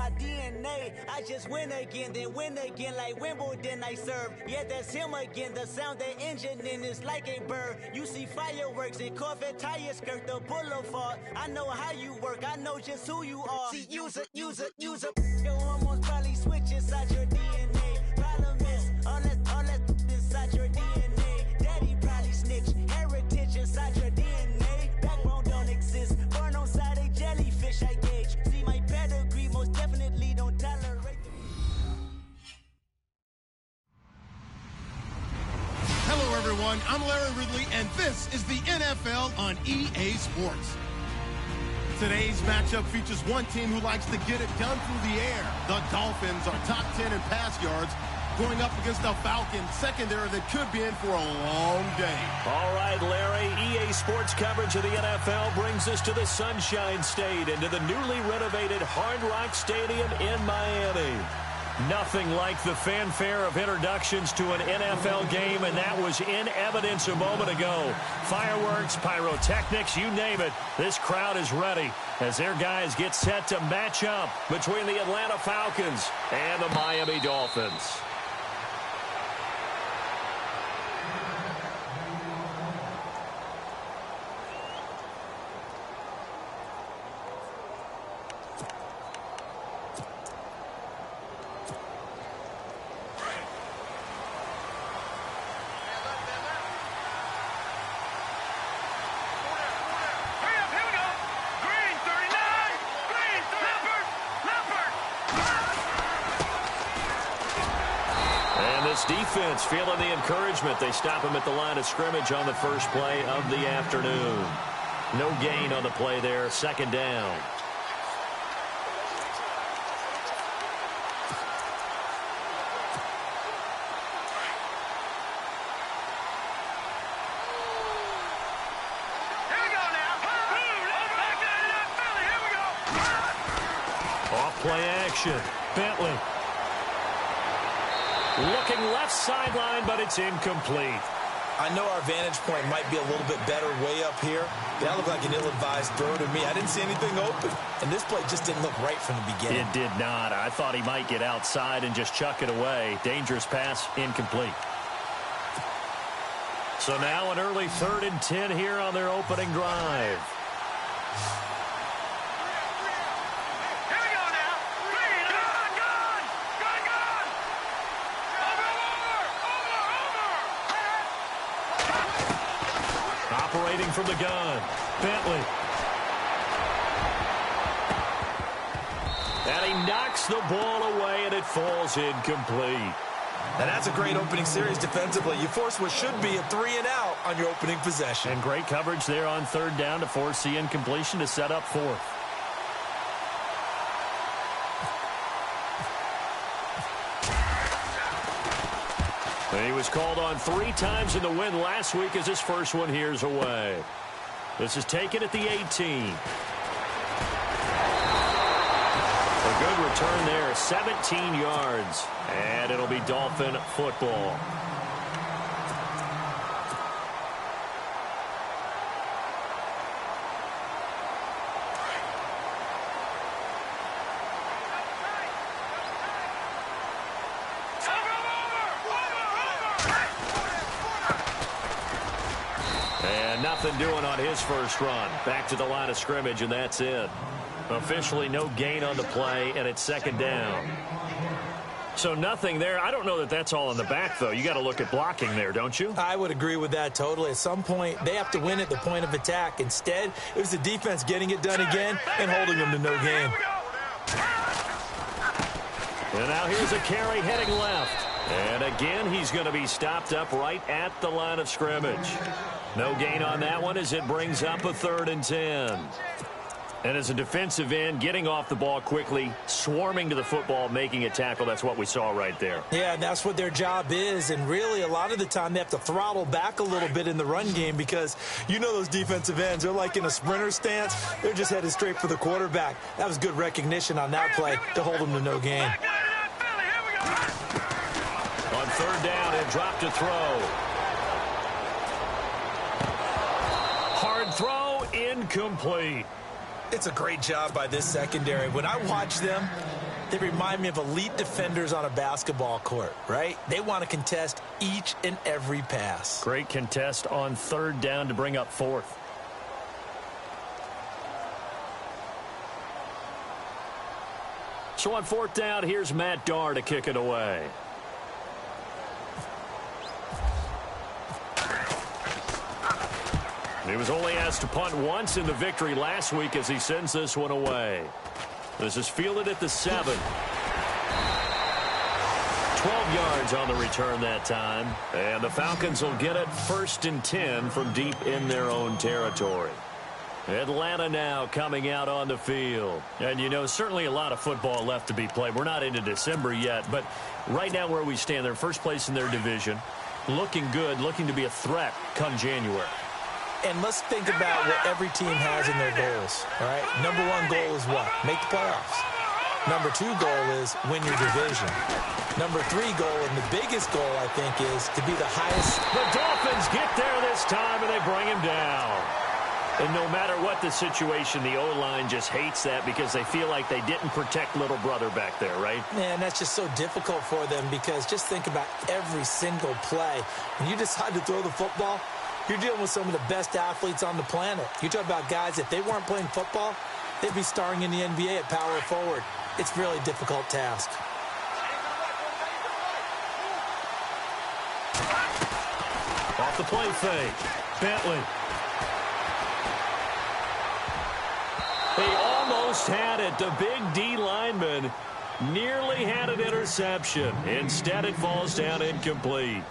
my DNA. I just win again, then win again like Wimbledon I serve. Yeah, that's him again. The sound that engine in is like a bird. You see fireworks and Corvette tires skirt the boulevard. I know how you work. I know just who you are. See, use it. Your hormones probably switch inside your DNA. Problem is, all that inside your DNA. Daddy probably snitch. Heritage inside your DNA. Backbone don't exist. Born on side a jellyfish I gauge. See my pedigree most definitely don't tolerate the... Hello everyone, I'm Larry Ridley and this is the NFL on EA Sports. Today's matchup features one team who likes to get it done through the air. The Dolphins are top 10 in pass yards, going up against the Falcons secondary that could be in for a long day. All right, Larry, EA Sports coverage of the NFL brings us to the Sunshine State and to the newly renovated Hard Rock Stadium in Miami. Nothing like the fanfare of introductions to an NFL game, and that was in evidence a moment ago. Fireworks, pyrotechnics, you name it. This crowd is ready as their guys get set to match up between the Atlanta Falcons and the Miami Dolphins. Defense feeling the encouragement. They stop him at the line of scrimmage on the first play of the afternoon. No gain on the play there. Second down. Off play action. Bentley. Looking left sideline, but it's incomplete. I know our vantage point might be a little bit better way up here. That looked like an ill-advised throw to me. I didn't see anything open. And this play just didn't look right from the beginning. It did not. I thought he might get outside and just chuck it away. Dangerous pass, incomplete. So now an early 3rd and 10 here on their opening drive. Operating from the gun, Bentley. And he knocks the ball away, and it falls incomplete. Now that's a great opening series defensively. You force what should be a 3-and-out on your opening possession. And great coverage there on 3rd down to force the incompletion to set up 4th. He was called on 3 times in the win last week as his first one here's away. This is taken at the 18. A good return there, 17 yards. And it'll be Dolphin football. Nothing doing on his first run. Back to the line of scrimmage, and that's it. Officially no gain on the play, and it's 2nd down. So nothing there. I don't know that that's all in the back, though. You got to look at blocking there, don't you? I would agree with that totally. At some point, they have to win at the point of attack. Instead, it was the defense getting it done again and holding them to no gain. And now here's a carry heading left. And again, he's going to be stopped up right at the line of scrimmage. No gain on that one as it brings up a 3rd and 10. And as a defensive end, getting off the ball quickly, swarming to the football, making a tackle, that's what we saw right there. Yeah, that's what their job is. And really, a lot of the time, they have to throttle back a little bit in the run game because you know those defensive ends, they're like in a sprinter stance. They're just headed straight for the quarterback. That was good recognition on that play to hold them to no gain. On 3rd down, he'll drop to throw. Hard throw, incomplete. It's a great job by this secondary. When I watch them, They remind me of elite defenders on a basketball court, right? They want to contest each and every pass. Great contest on third down to bring up fourth. So on fourth down, here's Matt Darr to kick it away. He was only asked to punt once in the victory last week as he sends this one away. This is fielded at the 7. 12 yards on the return that time. And the Falcons will get it 1st and 10 from deep in their own territory. Atlanta now coming out on the field. And, you know, certainly a lot of football left to be played. We're not into December yet, but right now where we stand, they're first place in their division. Looking good, looking to be a threat come January. And let's think about what every team has in their goals, all right? Number 1 goal is what? Make the playoffs. Number 2 goal is win your division. Number 3 goal, and the biggest goal, I think, is to be the highest. The Dolphins get there this time, and they bring him down. And no matter what the situation, the O-line just hates that because they feel like they didn't protect little brother back there, right? Man, that's just so difficult for them because just think about every single play. When you decide to throw the football, you're dealing with some of the best athletes on the planet. You talk about guys, if they weren't playing football, they'd be starring in the NBA at power forward. It's a really difficult task. Off the play fake. Bentley. He almost had it. The big D lineman nearly had an interception. Instead, it falls down incomplete.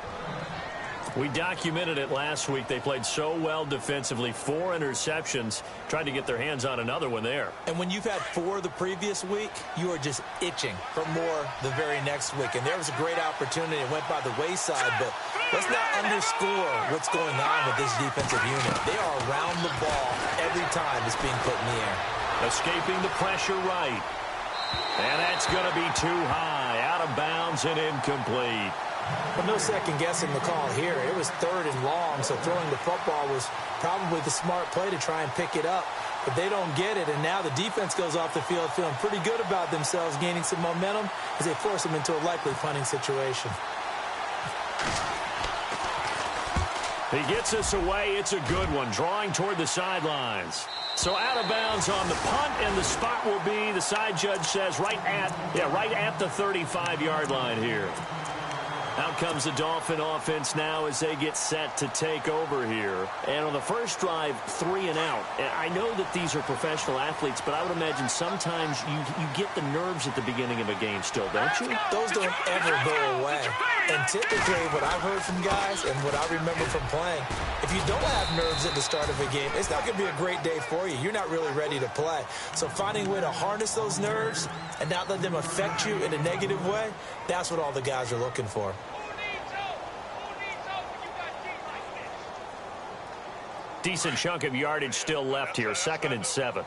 We documented it last week. They played so well defensively. 4 interceptions. Tried to get their hands on another one there. And when you've had 4 the previous week, you are just itching for more the very next week. And there was a great opportunity. It went by the wayside, but let's not underscore what's going on with this defensive unit. They are around the ball every time it's being put in the air. Escaping the pressure right. And that's going to be too high. Out of bounds and incomplete. But no second guessing the call here. It was 3rd and long, so throwing the football was probably the smart play to try and pick it up. But they don't get it, and now the defense goes off the field feeling pretty good about themselves, gaining some momentum as they force them into a likely punting situation. He gets us away. It's a good one, drawing toward the sidelines. So out of bounds on the punt, and the spot will be, the side judge says, right at the 35-yard line here. Out comes the Dolphin offense now as they get set to take over here. And on the first drive, 3 and out. And I know that these are professional athletes, but I would imagine sometimes you get the nerves at the beginning of a game still, don't you? Those don't ever go away. And typically what I've heard from guys and what I remember from playing, if you don't have nerves at the start of a game, it's not going to be a great day for you. You're not really ready to play. So finding a way to harness those nerves and not let them affect you in a negative way, that's what all the guys are looking for. Decent chunk of yardage still left here. 2nd and 7.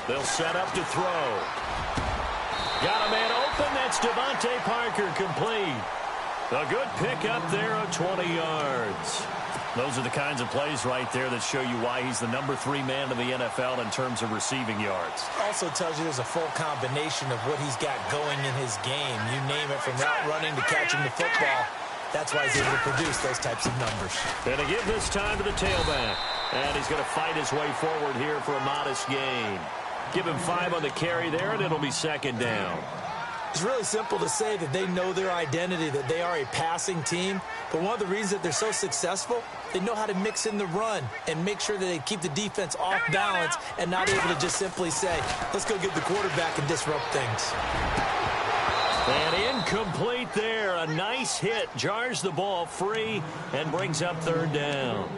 They'll set up to throw. Got a man open. That's Devontae Parker, complete. A good pickup there of 20 yards. Those are the kinds of plays right there that show you why he's the number 3 man in the NFL in terms of receiving yards. Also tells you there's a full combination of what he's got going in his game. You name it, from route running to catching the football. That's why he's able to produce those types of numbers. And to give this time to the tailback. And he's going to fight his way forward here for a modest gain. Give him 5 on the carry there, and it'll be 2nd down. It's really simple to say that they know their identity, that they are a passing team. But one of the reasons that they're so successful, they know how to mix in the run and make sure that they keep the defense off balance and not able to just simply say, let's go get the quarterback and disrupt things. And incomplete there. A nice hit. Jars the ball free and brings up 3rd down.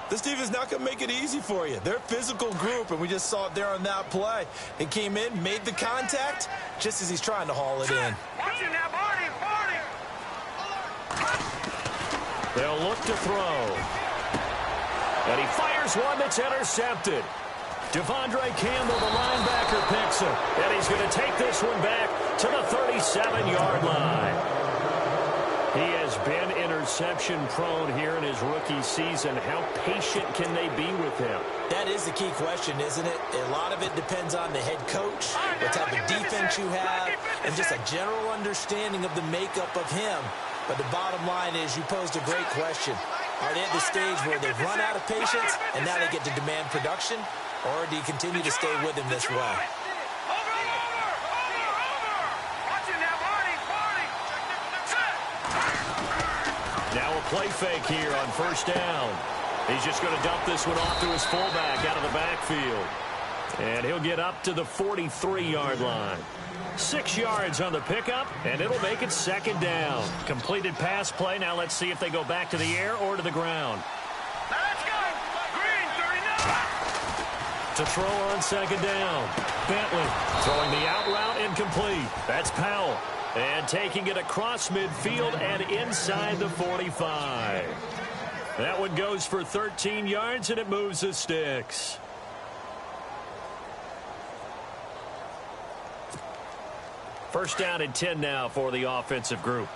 This defense is not going to make it easy for you. They're a physical group, and we just saw it there on that play. They came in, made the contact, just as he's trying to haul it in. They'll look to throw. And he fires one that's intercepted. Devondre Campbell, the linebacker, picks it. And he's going to take this one back to the 37-yard line. He has been interception prone here in his rookie season. How patient can they be with him? That is the key question, isn't it? A lot of it depends on the head coach, what type of defense you have, and just a general understanding of the makeup of him. But the bottom line is you posed a great question. Are they at the stage where they've run out of patience and now they get to demand production? Or do you continue to stay with him this way? Now a play fake here on first down. He's just going to dump this one off to his fullback out of the backfield. And he'll get up to the 43-yard line. 6 yards on the pickup, and it'll make it second down. Completed pass play. Now let's see if they go back to the air or to the ground. Now let's go. Green, 39. To throw on second down. Bentley throwing the out route incomplete. That's Powell. And taking it across midfield and inside the 45. That one goes for 13 yards, and it moves the sticks. First down and 10 now for the offensive group.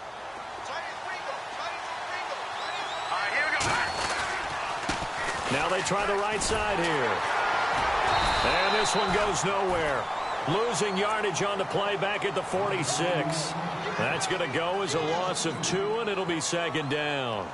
Now they try the right side here. And this one goes nowhere. Losing yardage on the play back at the 46. That's going to go as a loss of 2, and it'll be second down.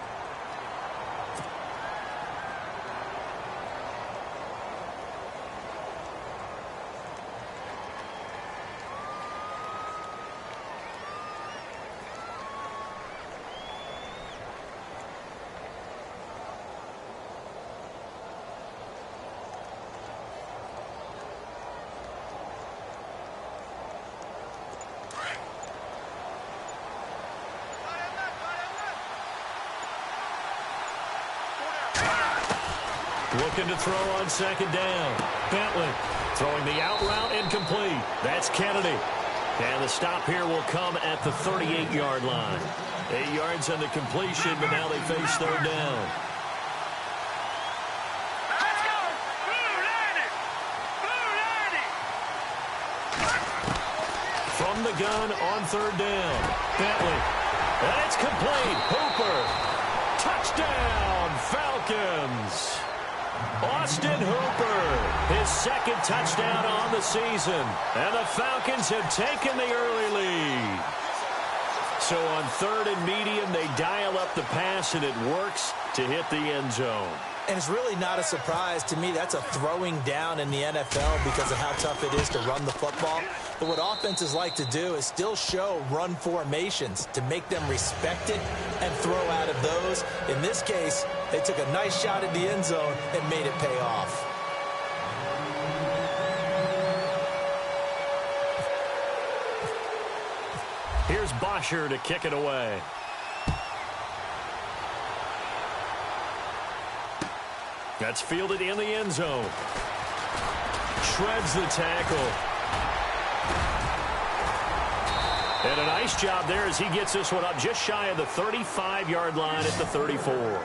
Looking to throw on second down. Bentley throwing the out route incomplete. That's Kennedy. And the stop here will come at the 38-yard line. 8 yards on the completion, but now they face third down. Let's go. Blue landing. Blue landing. From the gun on third down. Bentley. And it's complete. Hooper. Touchdown, Falcons. Austin Hooper, his second touchdown on the season. And the Falcons have taken the early lead. So on third and medium, they dial up the pass, and it works to hit the end zone. And it's really not a surprise to me. That's a throwing down in the NFL because of how tough it is to run the football. But what offenses like to do is still show run formations to make them respect it and throw out of those. In this case, they took a nice shot at the end zone and made it pay off. Here's Bosher to kick it away. That's fielded in the end zone. Shreds the tackle. And a nice job there as he gets this one up just shy of the 35-yard line at the 34.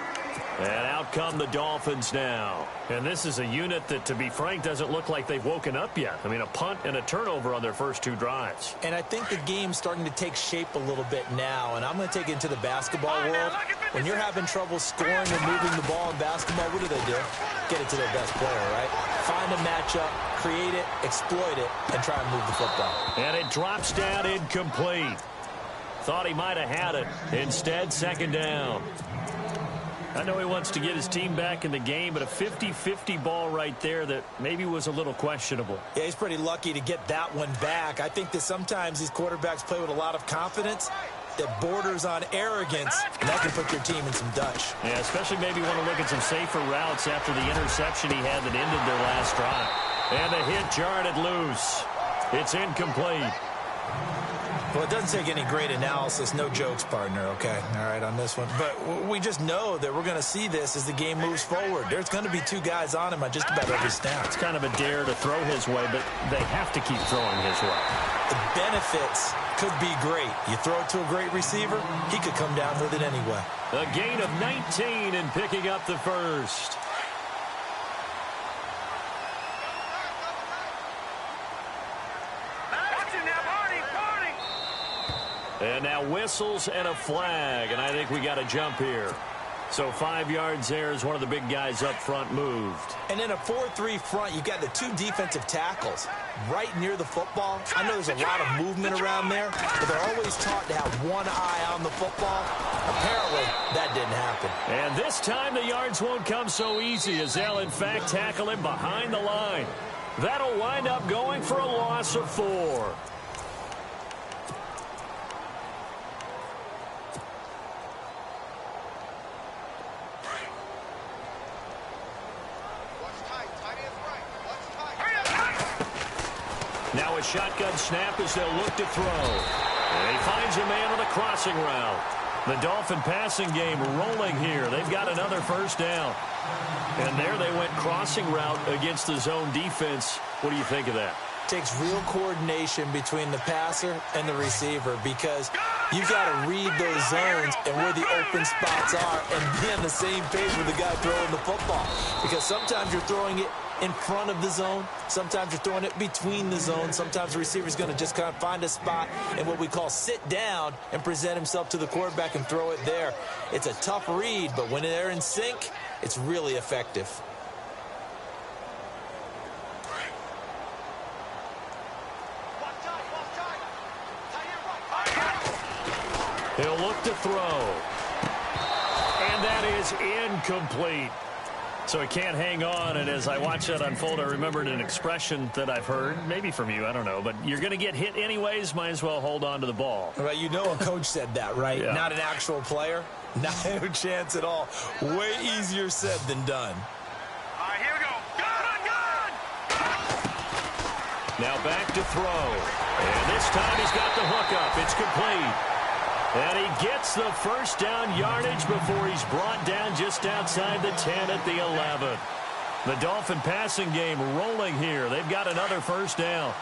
And out come the Dolphins now. And this is a unit that, to be frank, doesn't look like they've woken up yet. I mean, a punt and a turnover on their first 2 drives. And I think the game's starting to take shape a little bit now. And I'm going to take it into the basketball world. When you're having trouble scoring and moving the ball in basketball, what do? Get it to their best player, right? Find a matchup, create it, exploit it, and try and move the football. And it drops down incomplete. Thought he might have had it. Instead, second down. I know he wants to get his team back in the game, but a 50-50 ball right there that maybe was a little questionable. Yeah, he's pretty lucky to get that one back. I think that sometimes these quarterbacks play with a lot of confidence that borders on arrogance, and that can put your team in some Dutch. Yeah, especially maybe want to look at some safer routes after the interception he had that ended their last drive. And the hit jarred it loose. It's incomplete. Well, it doesn't take any great analysis. No jokes, partner, okay? All right, on this one. But we just know that we're going to see this as the game moves forward. There's going to be 2 guys on him on just about every snap. It's kind of a dare to throw his way, but they have to keep throwing his way. The benefits could be great. You throw it to a great receiver, he could come down with it anyway. A gain of 19 and picking up the first. And now whistles and a flag, and I think we got a jump here. So 5 yards there as one of the big guys up front moved. And in a 4-3 front, you've got the 2 defensive tackles right near the football. I know there's a lot of movement around there, but they're always taught to have one eye on the football. Apparently, that didn't happen. And this time the yards won't come so easy as they'll, in fact, tackle him behind the line. That'll wind up going for a loss of 4. Now a shotgun snap as they'll look to throw. And he finds a man on a crossing route. The Dolphin passing game rolling here. They've got another first down. And there they went crossing route against the zone defense. What do you think of that? Takes real coordination between the passer and the receiver because you've got to read those zones and where the open spots are and be on the same page with the guy throwing the football. Because sometimes you're throwing it in front of the zone. Sometimes you're throwing it between the zones. Sometimes the receiver's going to just kind of find a spot and what we call sit down and present himself to the quarterback and throw it there. It's a tough read, but when they're in sync, it's really effective. He'll look to throw. And that is incomplete. So he can't hang on, and as I watch that unfold, I remembered an expression that I've heard, maybe from you, I don't know, but you're going to get hit anyways, might as well hold on to the ball. Right, you know a coach said that, right? Yeah. Not an actual player. Not a chance at all. Way easier said than done. All right, here we go. Gun! Now back to throw. And this time he's got the hook up. It's complete. And he gets the first down yardage before he's brought down just outside the 10 at the 11. The Dolphin passing game rolling here. They've got another first down.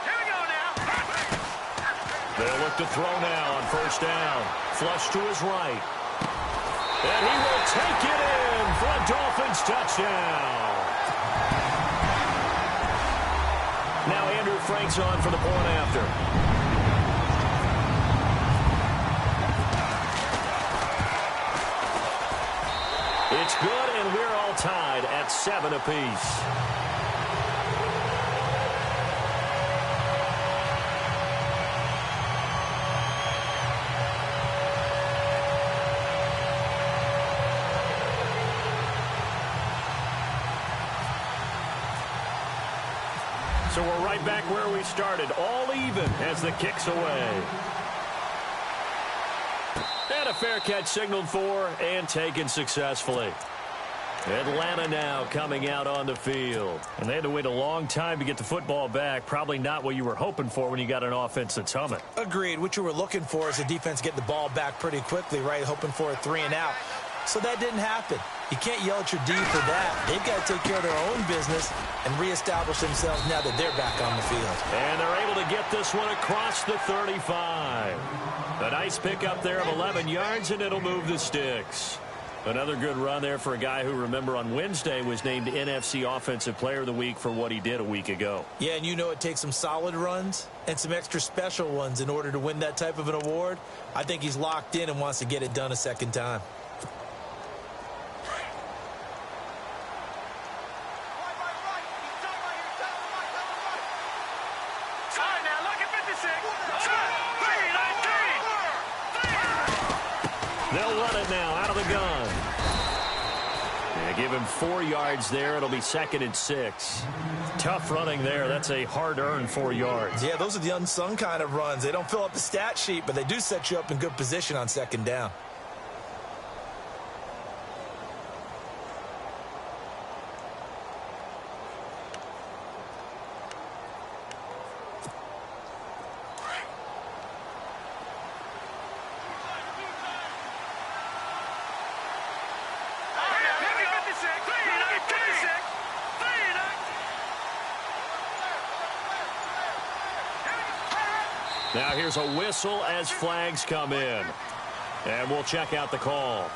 Here we go now. They'll look to throw now on first down. Flush to his right. And he will take it in for a Dolphins touchdown. Now Andrew Frank's on for the point after. It's good, and we're all tied at 7 apiece. So we're right back where we started, all even as the kick's away. And a fair catch signaled for and taken successfully. Atlanta now coming out on the field. And they had to wait a long time to get the football back. Probably not what you were hoping for when you got an offense that's humming. Agreed. What you were looking for is the defense get the ball back pretty quickly, right? Hoping for a 3-and-out. So that didn't happen. You can't yell at your D for that. They've got to take care of their own business and reestablish themselves now that they're back on the field. And they're able to get this one across the 35. A nice pickup there of 11 yards, and it'll move the sticks. Another good run there for a guy who, remember, on Wednesday was named NFC Offensive Player of the Week for what he did a week ago. Yeah, and you know it takes some solid runs and some extra special ones in order to win that type of an award. I think he's locked in and wants to get it done a second time. They'll run it now out of the gun. Yeah, give him 4 yards there. It'll be 2nd and 6. Tough running there. That's a hard-earned 4 yards. Yeah, those are the unsung kind of runs. They don't fill up the stat sheet, but they do set you up in good position on second down. Now here's a whistle as flags come in. And we'll check out the call.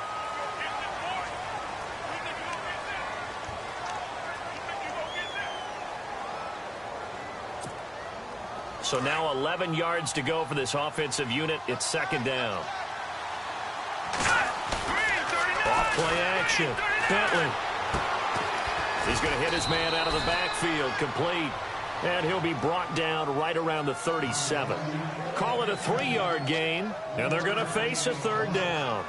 So now 11 yards to go for this offensive unit. It's second down. Off-play action. Bentley. He's going to hit his man out of the backfield. Complete. And he'll be brought down right around the 37. Call it a 3-yard gain, and they're going to face a third down.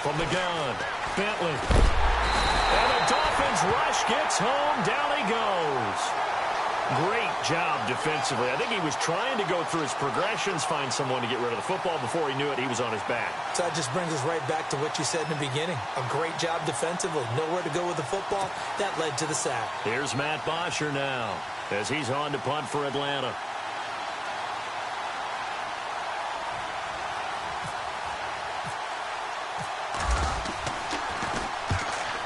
From the gun, Bentley. And the Dolphins rush gets home. Down he goes. Great job defensively. I think he was trying to go through his progressions, find someone to get rid of the football. Before he knew it, he was on his back. So that just brings us right back to what you said in the beginning. A great job defensively. Nowhere to go with the football. That led to the sack. Here's Matt Bosher now as he's on to punt for Atlanta.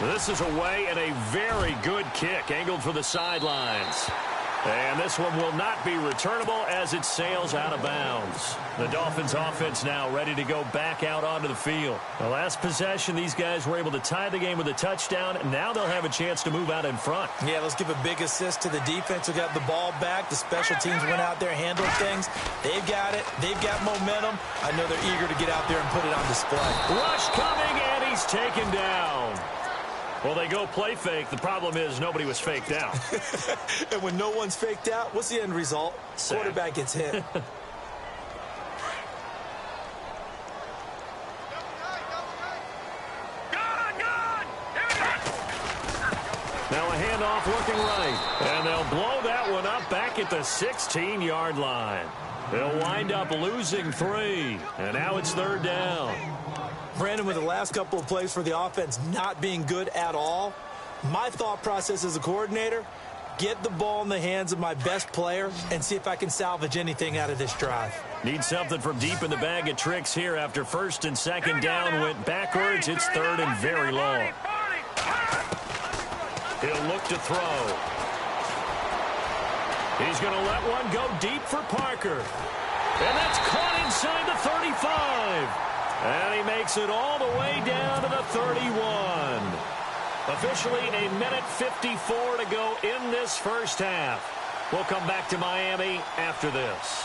This is away and a very good kick angled for the sidelines. And this one will not be returnable as it sails out of bounds. The Dolphins offense now ready to go back out onto the field. The last possession, these guys were able to tie the game with a touchdown. And now they'll have a chance to move out in front. Yeah, let's give a big assist to the defense who got the ball back. The special teams went out there, handled things. They've got it. They've got momentum. I know they're eager to get out there and put it on display. Rush coming, and he's taken down. Well, they go play fake. The problem is nobody was faked out. And when no one's faked out, what's the end result? Sack. Quarterback gets hit. Now a handoff looking right. And they'll blow that one up back at the 16-yard line. They'll wind up losing 3. And now it's third down. Brandon, with the last couple of plays for the offense not being good at all, my thought process as a coordinator, get the ball in the hands of my best player and see if I can salvage anything out of this drive. Need something from deep in the bag of tricks here after first and second down went backwards. It's third and very long. He'll look to throw. He's going to let one go deep for Parker. And that's caught inside the 35. And he makes it all the way down to the 31. Officially a minute 54 to go in this first half. We'll come back to Miami after this.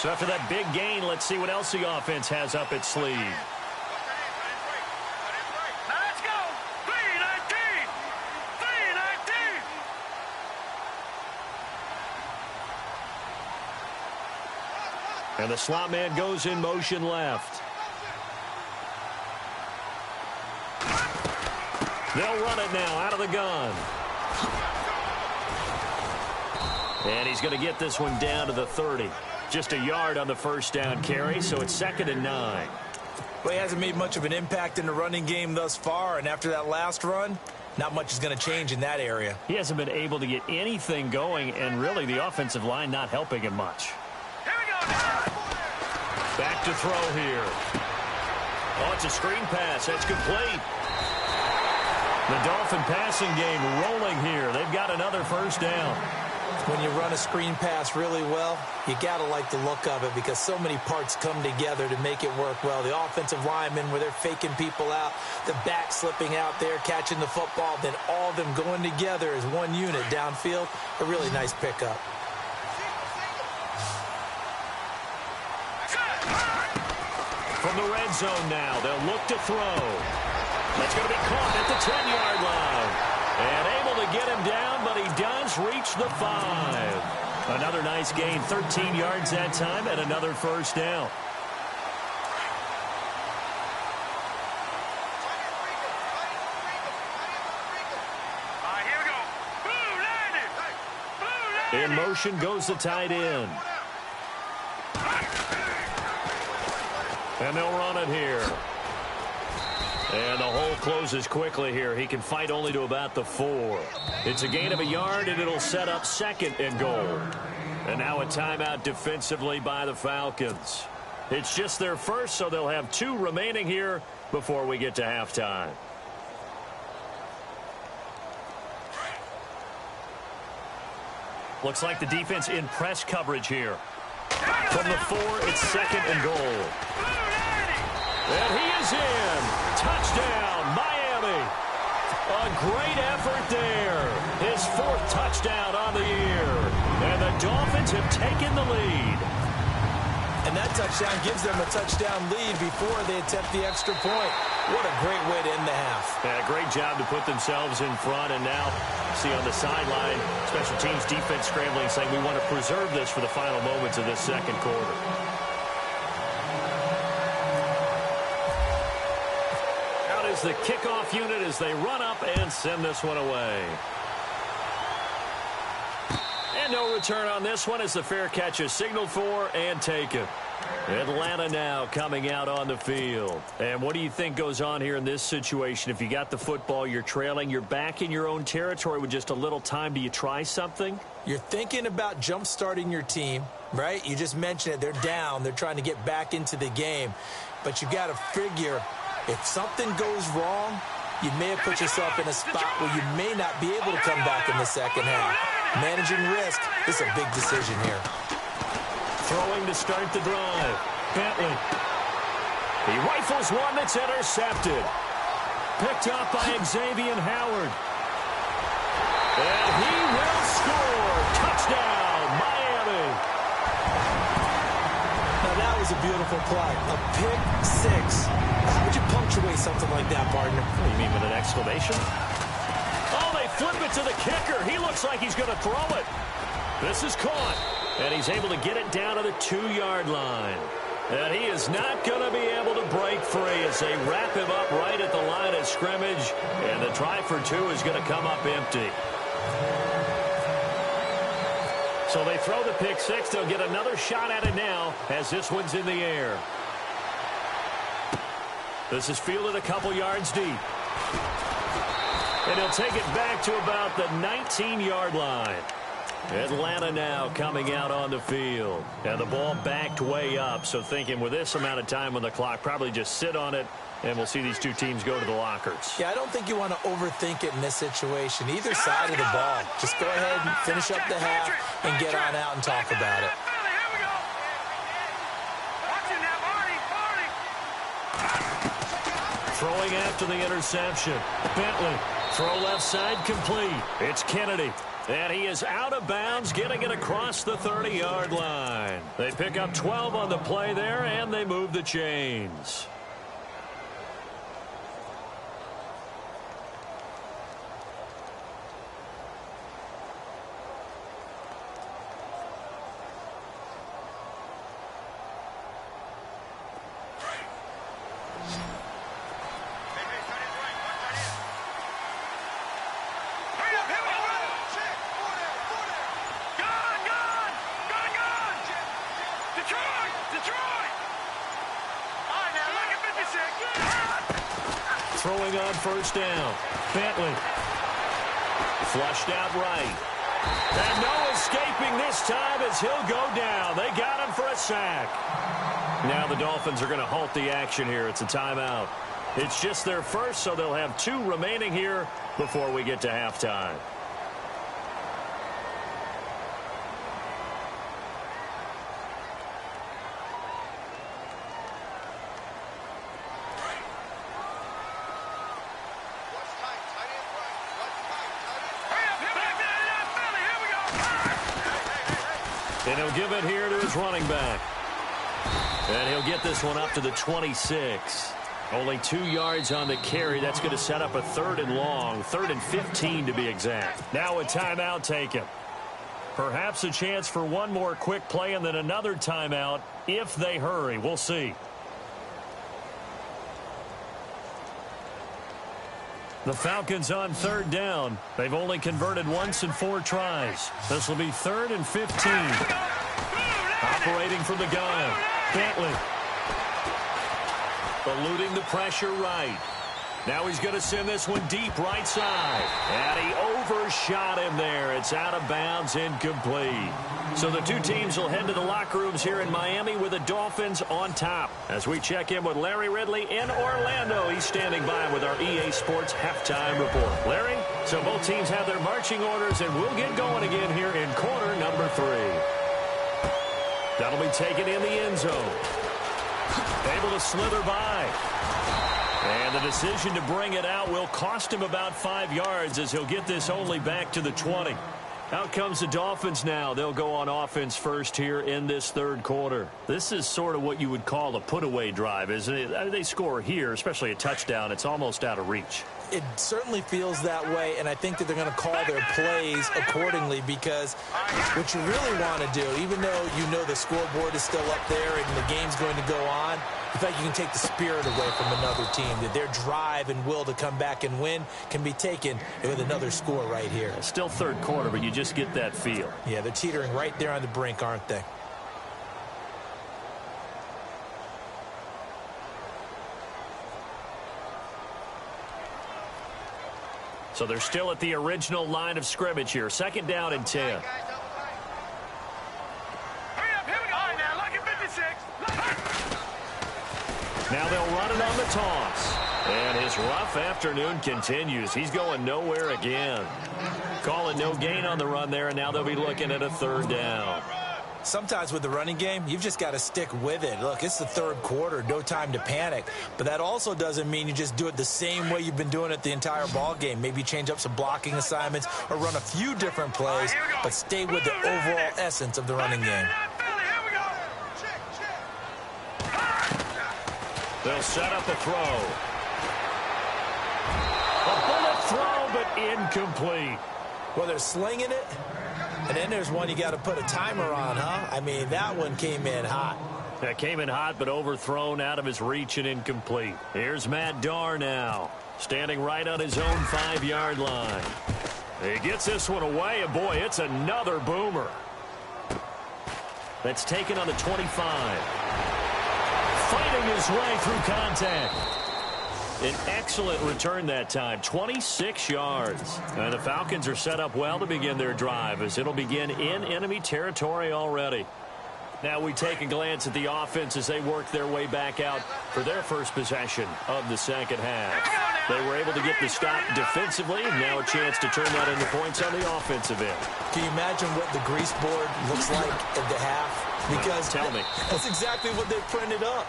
So after that big gain, let's see what else the offense has up its sleeve. And the slot man goes in motion left. They'll run it now out of the gun. And he's going to get this one down to the 30. Just a yard on the first down carry, so it's 2nd and 9. Well, he hasn't made much of an impact in the running game thus far, and after that last run, not much is going to change in that area. He hasn't been able to get anything going, and really the offensive line not helping him much. Back to throw here. Oh, it's a screen pass. That's complete. The Dolphin passing game rolling here. They've got another first down. When you run a screen pass really well, you got to like the look of it because so many parts come together to make it work well. The offensive linemen where they're faking people out, the back slipping out there, catching the football, then all of them going together as one unit downfield. A really nice pickup. From the red zone now, they'll look to throw. That's going to be caught at the 10-yard line. And able to get him down, but he does reach the 5. Another nice gain, 13 yards that time, and another first down. Here we go. In motion goes the tight end. And they'll run it here. And the hole closes quickly here. He can fight only to about the 4. It's a gain of a yard, and it'll set up 2nd and goal. And now a timeout defensively by the Falcons. It's just their first, so they'll have 2 remaining here before we get to halftime. Looks like the defense in press coverage here. From the 4, it's 2nd and goal. And he is in. Touchdown, Miami. A great effort there. His 4th touchdown on the year. And the Dolphins have taken the lead. And that touchdown gives them a touchdown lead before they attempt the extra point. What a great way to end the half. Yeah, great job to put themselves in front. And now, see on the sideline, special teams defense scrambling, saying we want to preserve this for the final moments of this second quarter. Out is the kickoff unit as they run up and send this one away. And no return on this one as the fair catch is signaled for and taken. Atlanta now coming out on the field. And what do you think goes on here in this situation? If you got the football, you're trailing, you're back in your own territory with just a little time. Do you try something? You're thinking about jump-starting your team, right? You just mentioned it. They're down. They're trying to get back into the game. But you got to figure if something goes wrong, you may have put yourself in a spot where you may not be able to come back in the second half. Managing risk is a big decision here. Throwing to start the drive. Bentley. He rifles one that's intercepted. Picked up by Xavier Howard. And he will score. Touchdown, Miami. Now that was a beautiful play. A pick 6. How would you punctuate something like that, partner? What do you mean, with an exclamation? Oh, they flip it to the kicker. He looks like he's going to throw it. This is caught. And he's able to get it down to the 2-yard line. And he is not going to be able to break free as they wrap him up right at the line of scrimmage. And the try for 2 is going to come up empty. So they throw the pick 6. They'll get another shot at it now as this one's in the air. This is fielded a couple yards deep. And he'll take it back to about the 19-yard line. Atlanta now coming out on the field. And the ball backed way up. So thinking with this amount of time on the clock, probably just sit on it, and we'll see these 2 teams go to the lockers. Yeah, I don't think you want to overthink it in this situation. Either side of the ball. Just go ahead and finish up the half and get on out and talk about it. Throwing after the interception. Bentley. Throw left side complete. It's Kennedy. And he is out of bounds, getting it across the 30-yard line. They pick up 12 on the play there, and they move the chains. Throwing on first down. Bentley. Flushed out right. And no escaping this time as he'll go down. They got him for a sack. Now the Dolphins are going to halt the action here. It's a timeout. It's just their first, so they'll have 2 remaining here before we get to halftime. And he'll give it here to his running back. And he'll get this one up to the 26. Only 2 yards on the carry. That's going to set up a 3rd and long. 3rd and 15 to be exact. Now a timeout taken. Perhaps a chance for one more quick play and then another timeout if they hurry. We'll see. The Falcons on 3rd down. They've only converted once in 4 tries. This will be 3rd and 15. Operating from the gun. Bentley. Eluding the pressure right. Now he's going to send this one deep right side. And he overshot him there. It's out of bounds, incomplete. So the two teams will head to the locker rooms here in Miami with the Dolphins on top. As we check in with Larry Ridley in Orlando. He's standing by with our EA Sports halftime report. Larry, so both teams have their marching orders, and we'll get going again here in quarter number 3. That'll be taken in the end zone. Able to slither by. And the decision to bring it out will cost him about 5 yards as he'll get this only back to the 20. Out comes the Dolphins now. They'll go on offense first here in this third quarter. This is sort of what you would call a put-away drive, isn't it? I mean, they score here, especially a touchdown. It's almost out of reach. It certainly feels that way, and I think that they're going to call their plays accordingly, because what you really want to do, even though you know the scoreboard is still up there and the game's going to go on, in fact, you can take the spirit away from another team, that their drive and will to come back and win can be taken with another score right here. It's still third quarter, but you just get that feel. Yeah, they're teetering right there on the brink, aren't they? So they're still at the original line of scrimmage here. Second down and 10. Hurry up, here we go. All right, now, lucky 56. Now they'll run it on the toss. And his rough afternoon continues. He's going nowhere again. Calling no gain on the run there, and now they'll be looking at a third down. Sometimes with the running game, you've just got to stick with it. Look, it's the third quarter, no time to panic. But that also doesn't mean you just do it the same way you've been doing it the entire ball game. Maybe change up some blocking assignments or run a few different plays, but stay with the overall essence of the running game. They'll set up a throw. A bullet throw, but incomplete. Well, they're slinging it. And then there's one you got to put a timer on, huh? I mean, that one came in hot. That came in hot, but overthrown, out of his reach and incomplete. Here's Matt Darr now, standing right on his own 5-yard line. He gets this one away, and boy, it's another boomer. That's taken on the 25. Fighting his way through contact. An excellent return that time, 26 yards. And the Falcons are set up well to begin their drive, as it'll begin in enemy territory already. Now we take a glance at the offense as they work their way back out for their first possession of the second half. They were able to get the stop defensively. Now a chance to turn that into points on the offensive end. Can you imagine what the grease board looks like at the half? Because tell me. That's exactly what they printed up.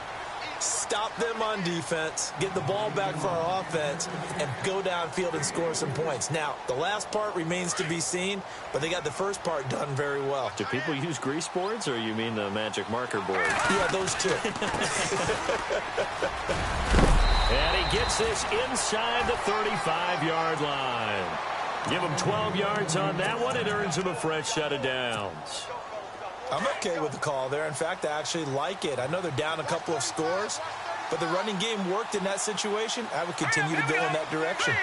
Stop them on defense, get the ball back for our offense, and go downfield and score some points. Now, the last part remains to be seen, but they got the first part done very well. Do people use grease boards, or you mean the magic marker board? Yeah, those two. And he gets this inside the 35-yard line. Give him 12 yards on that one. It earns him a fresh set of downs. I'm okay with the call there. In fact, I actually like it. I know they're down a couple of scores, but the running game worked in that situation. I would continue to go in that direction.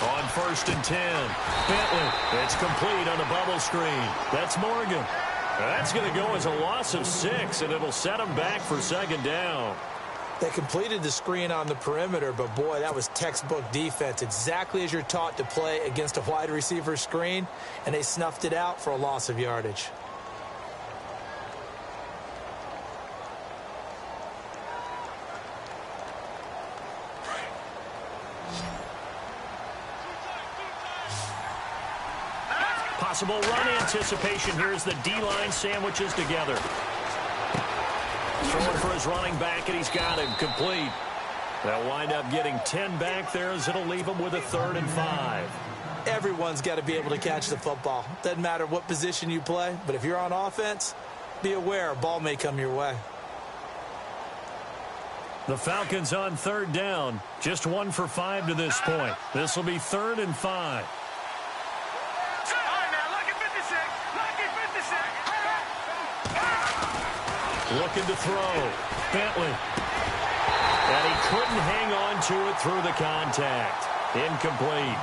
On first and 10, Bentley. It's complete on the bubble screen. That's Morgan. That's going to go as a loss of 6, and it'll set them back for second down. They completed the screen on the perimeter, but boy, that was textbook defense. Exactly as you're taught to play against a wide receiver screen, and they snuffed it out for a loss of yardage. Possible run anticipation. Here's the D-line sandwiches together. Throwing for his running back, and he's got him complete. They'll wind up getting 10 back there, as it'll leave him with a 3rd and 5. Everyone's got to be able to catch the football. Doesn't matter what position you play, but if you're on offense, be aware a ball may come your way. The Falcons on 3rd down, just 1 for 5 to this point. This will be 3rd and 5. Looking to throw. Bentley. And he couldn't hang on to it through the contact. Incomplete.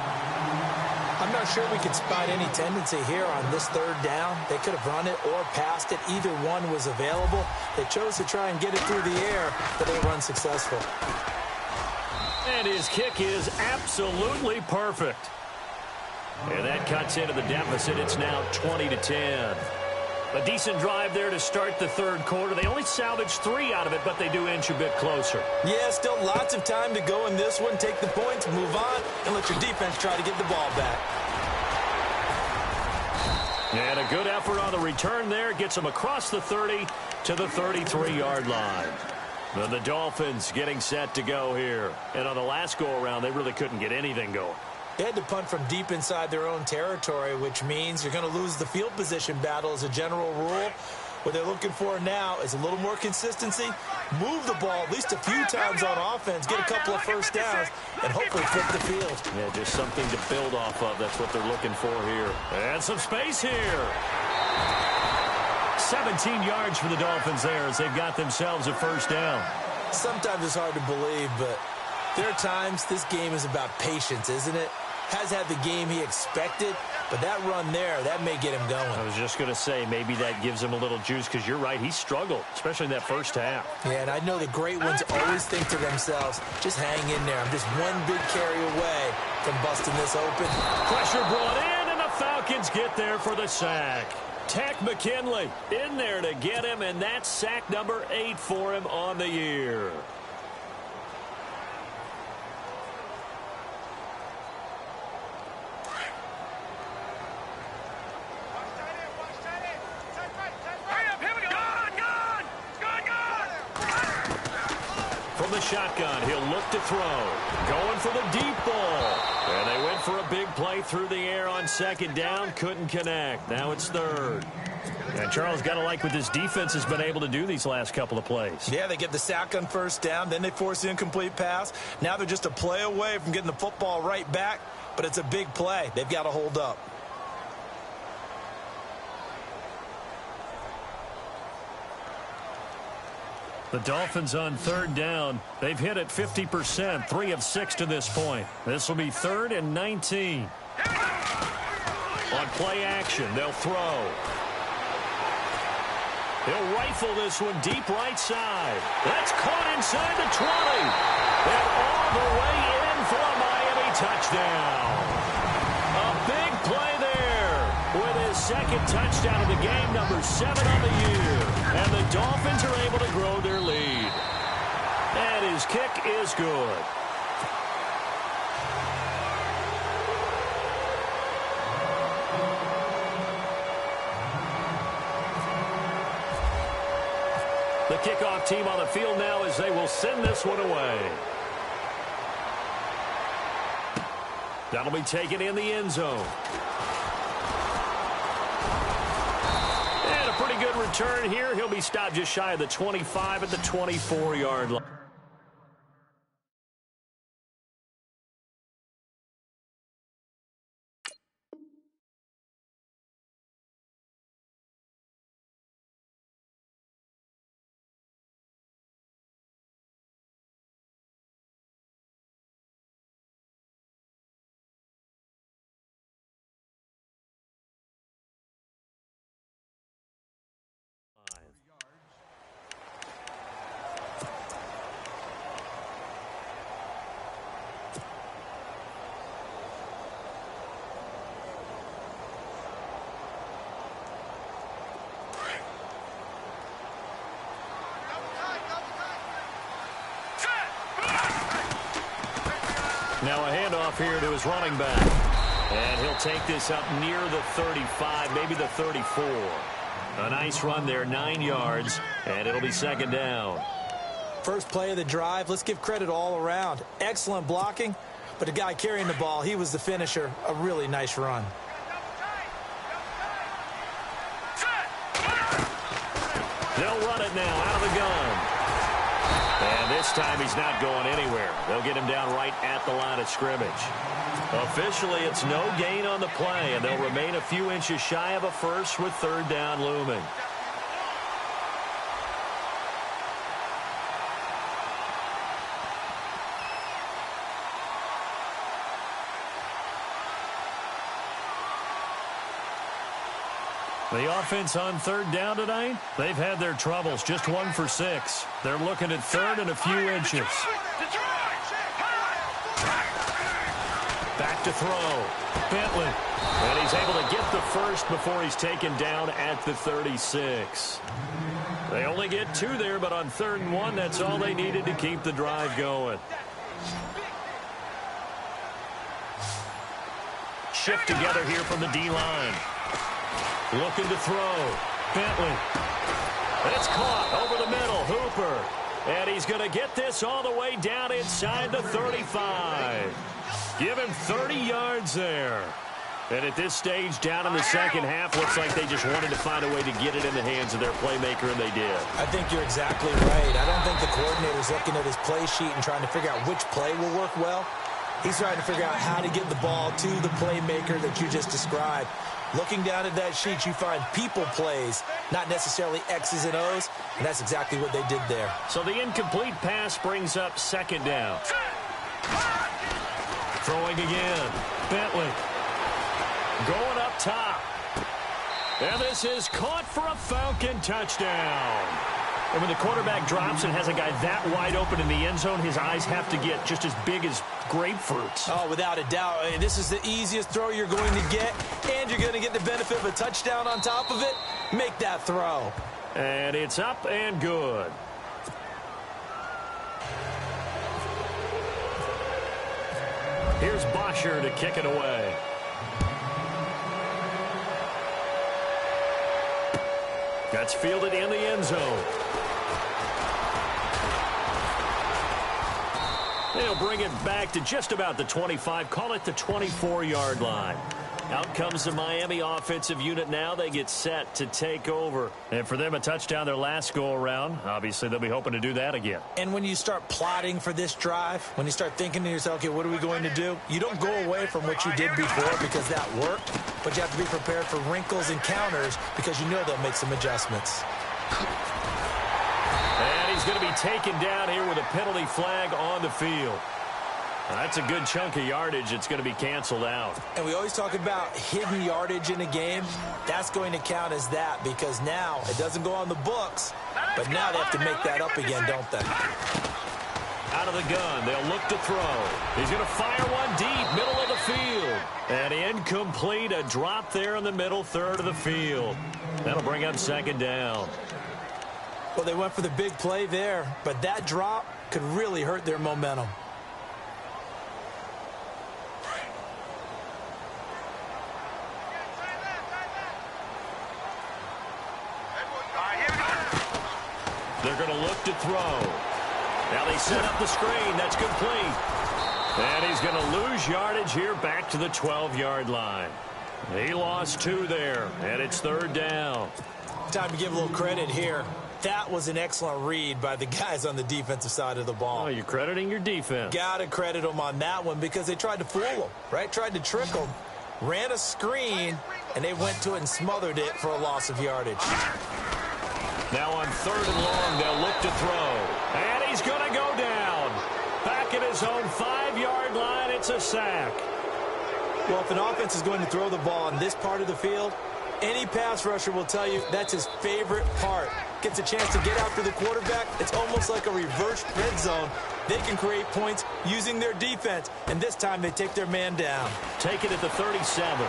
I I'm not sure we can spot any tendency here on this third down. They could have run it or passed it. Either one was available. They chose to try and get it through the air, but they were unsuccessful. And his kick is absolutely perfect. And that cuts into the deficit. It's now 20-10. A decent drive there to start the third quarter. They only salvaged 3 out of it, but they do inch a bit closer. Yeah, still lots of time to go in this one. Take the points, move on, and let your defense try to get the ball back. And a good effort on the return there. Gets them across the 30 to the 33-yard line. Then the Dolphins getting set to go here. And on the last go-around, they really couldn't get anything going. They had to punt from deep inside their own territory, which means you're going to lose the field position battle as a general rule. What they're looking for now is a little more consistency, move the ball at least a few times on offense, get a couple of first downs, and hopefully flip the field. Yeah, just something to build off of. That's what they're looking for here. And some space here. 17 yards for the Dolphins there as they've got themselves a first down. Sometimes it's hard to believe, but there are times this game is about patience, isn't it? Has had the game he expected, but that run there, that may get him going. I was just going to say, maybe that gives him a little juice, because you're right, he struggled, especially in that first half. Yeah, and I know the great ones always think to themselves, just hang in there. I'm just one big carry away from busting this open. Pressure brought in, and the Falcons get there for the sack. Tech McKinley in there to get him, and that's sack number 8 for him on the year. From the shotgun, he'll look to throw. Going for the deep ball. And they went for a big play through the air on second down. Couldn't connect. Now it's third. And Charles, got to like what this defense has been able to do these last couple of plays. Yeah, they get the sack on first down. Then they force the incomplete pass. Now they're just a play away from getting the football right back. But it's a big play. They've got to hold up. The Dolphins on third down. They've hit it 50%, 3 of 6 to this point. This will be 3rd and 19. On play action, they'll throw. He'll rifle this one deep right side. That's caught inside the 20. And all the way in for a Miami touchdown. A big play there with his second touchdown of the game, number 7 on the year. And the Dolphins are able to grow their lead. And his kick is good. The kickoff team on the field now as they will send this one away. That'll be taken in the end zone. And a pretty good return here. He'll be stopped just shy of the 25 at the 24-yard line. Now a handoff here to his running back. And he'll take this up near the 35, maybe the 34. A nice run there, 9 yards, and it'll be second down. First play of the drive, let's give credit all around. Excellent blocking, but the guy carrying the ball, he was the finisher. A really nice run. They'll run it now out of the gun. And this time he's not going anywhere. They'll get him down right at the line of scrimmage. Officially, it's no gain on the play, and they'll remain a few inches shy of a first with third down looming. The offense on third down tonight, they've had their troubles, just 1 for 6. They're looking at third and a few inches. Back to throw. Bentley. And he's able to get the first before he's taken down at the 36. They only get 2 there, but on 3rd and 1, that's all they needed to keep the drive going. Shift together here from the D-line. Looking to throw. Bentley. And it's caught over the middle. Hooper. And he's going to get this all the way down inside the 35. Give him 30 yards there. And at this stage, down in the second half, looks like they just wanted to find a way to get it in the hands of their playmaker, and they did. I think you're exactly right. I don't think the coordinator's looking at his play sheet and trying to figure out which play will work well. He's trying to figure out how to get the ball to the playmaker that you just described. Looking down at that sheet, you find people plays, not necessarily X's and O's, and that's exactly what they did there. So the incomplete pass brings up 2nd down. Throwing again. Bentley. Going up top. And this is caught for a Falcon touchdown. And when the quarterback drops and has a guy that wide open in the end zone, his eyes have to get just as big as grapefruits. Oh, without a doubt. This is the easiest throw you're going to get, and you're going to get the benefit of a touchdown on top of it. Make that throw. And it's up and good. Here's Bosher to kick it away. That's fielded in the end zone. They'll bring it back to just about the 25. Call it the 24-yard line. Out comes the Miami offensive unit now. They get set to take over. And for them, a touchdown their last go-around. Obviously, they'll be hoping to do that again. And when you start plotting for this drive, when you start thinking to yourself, okay, what are we going to do? You don't go away from what you did before because that worked, but you have to be prepared for wrinkles and counters because you know they'll make some adjustments. And he's going to be taken down here with a penalty flag on the field. That's a good chunk of yardage. It's going to be canceled out. And we always talk about hidden yardage in a game. That's going to count as that because now it doesn't go on the books, but now they have to make that up again, don't they? Out of the gun, they'll look to throw. He's going to fire one deep, middle of the field. And incomplete, a drop there in the middle third of the field. That'll bring up 2nd down. Well, they went for the big play there, but that drop could really hurt their momentum. They're going to look to throw. Now they set up the screen. That's complete. And he's going to lose yardage here back to the 12-yard line. He lost 2 there, and it's 3rd down. Time to give a little credit here. That was an excellent read by the guys on the defensive side of the ball. Oh, you're crediting your defense. Got to credit them on that one because they tried to fool them, right? Tried to trick them, ran a screen, and they went to it and smothered it for a loss of yardage. Now on 3rd and long, they'll look to throw. And he's going to go down. Back at his own 5-yard line, it's a sack. Well, if an offense is going to throw the ball on this part of the field, any pass rusher will tell you that's his favorite part. Gets a chance to get after the quarterback. It's almost like a reverse red zone. They can create points using their defense, and this time they take their man down. Take it at the 37.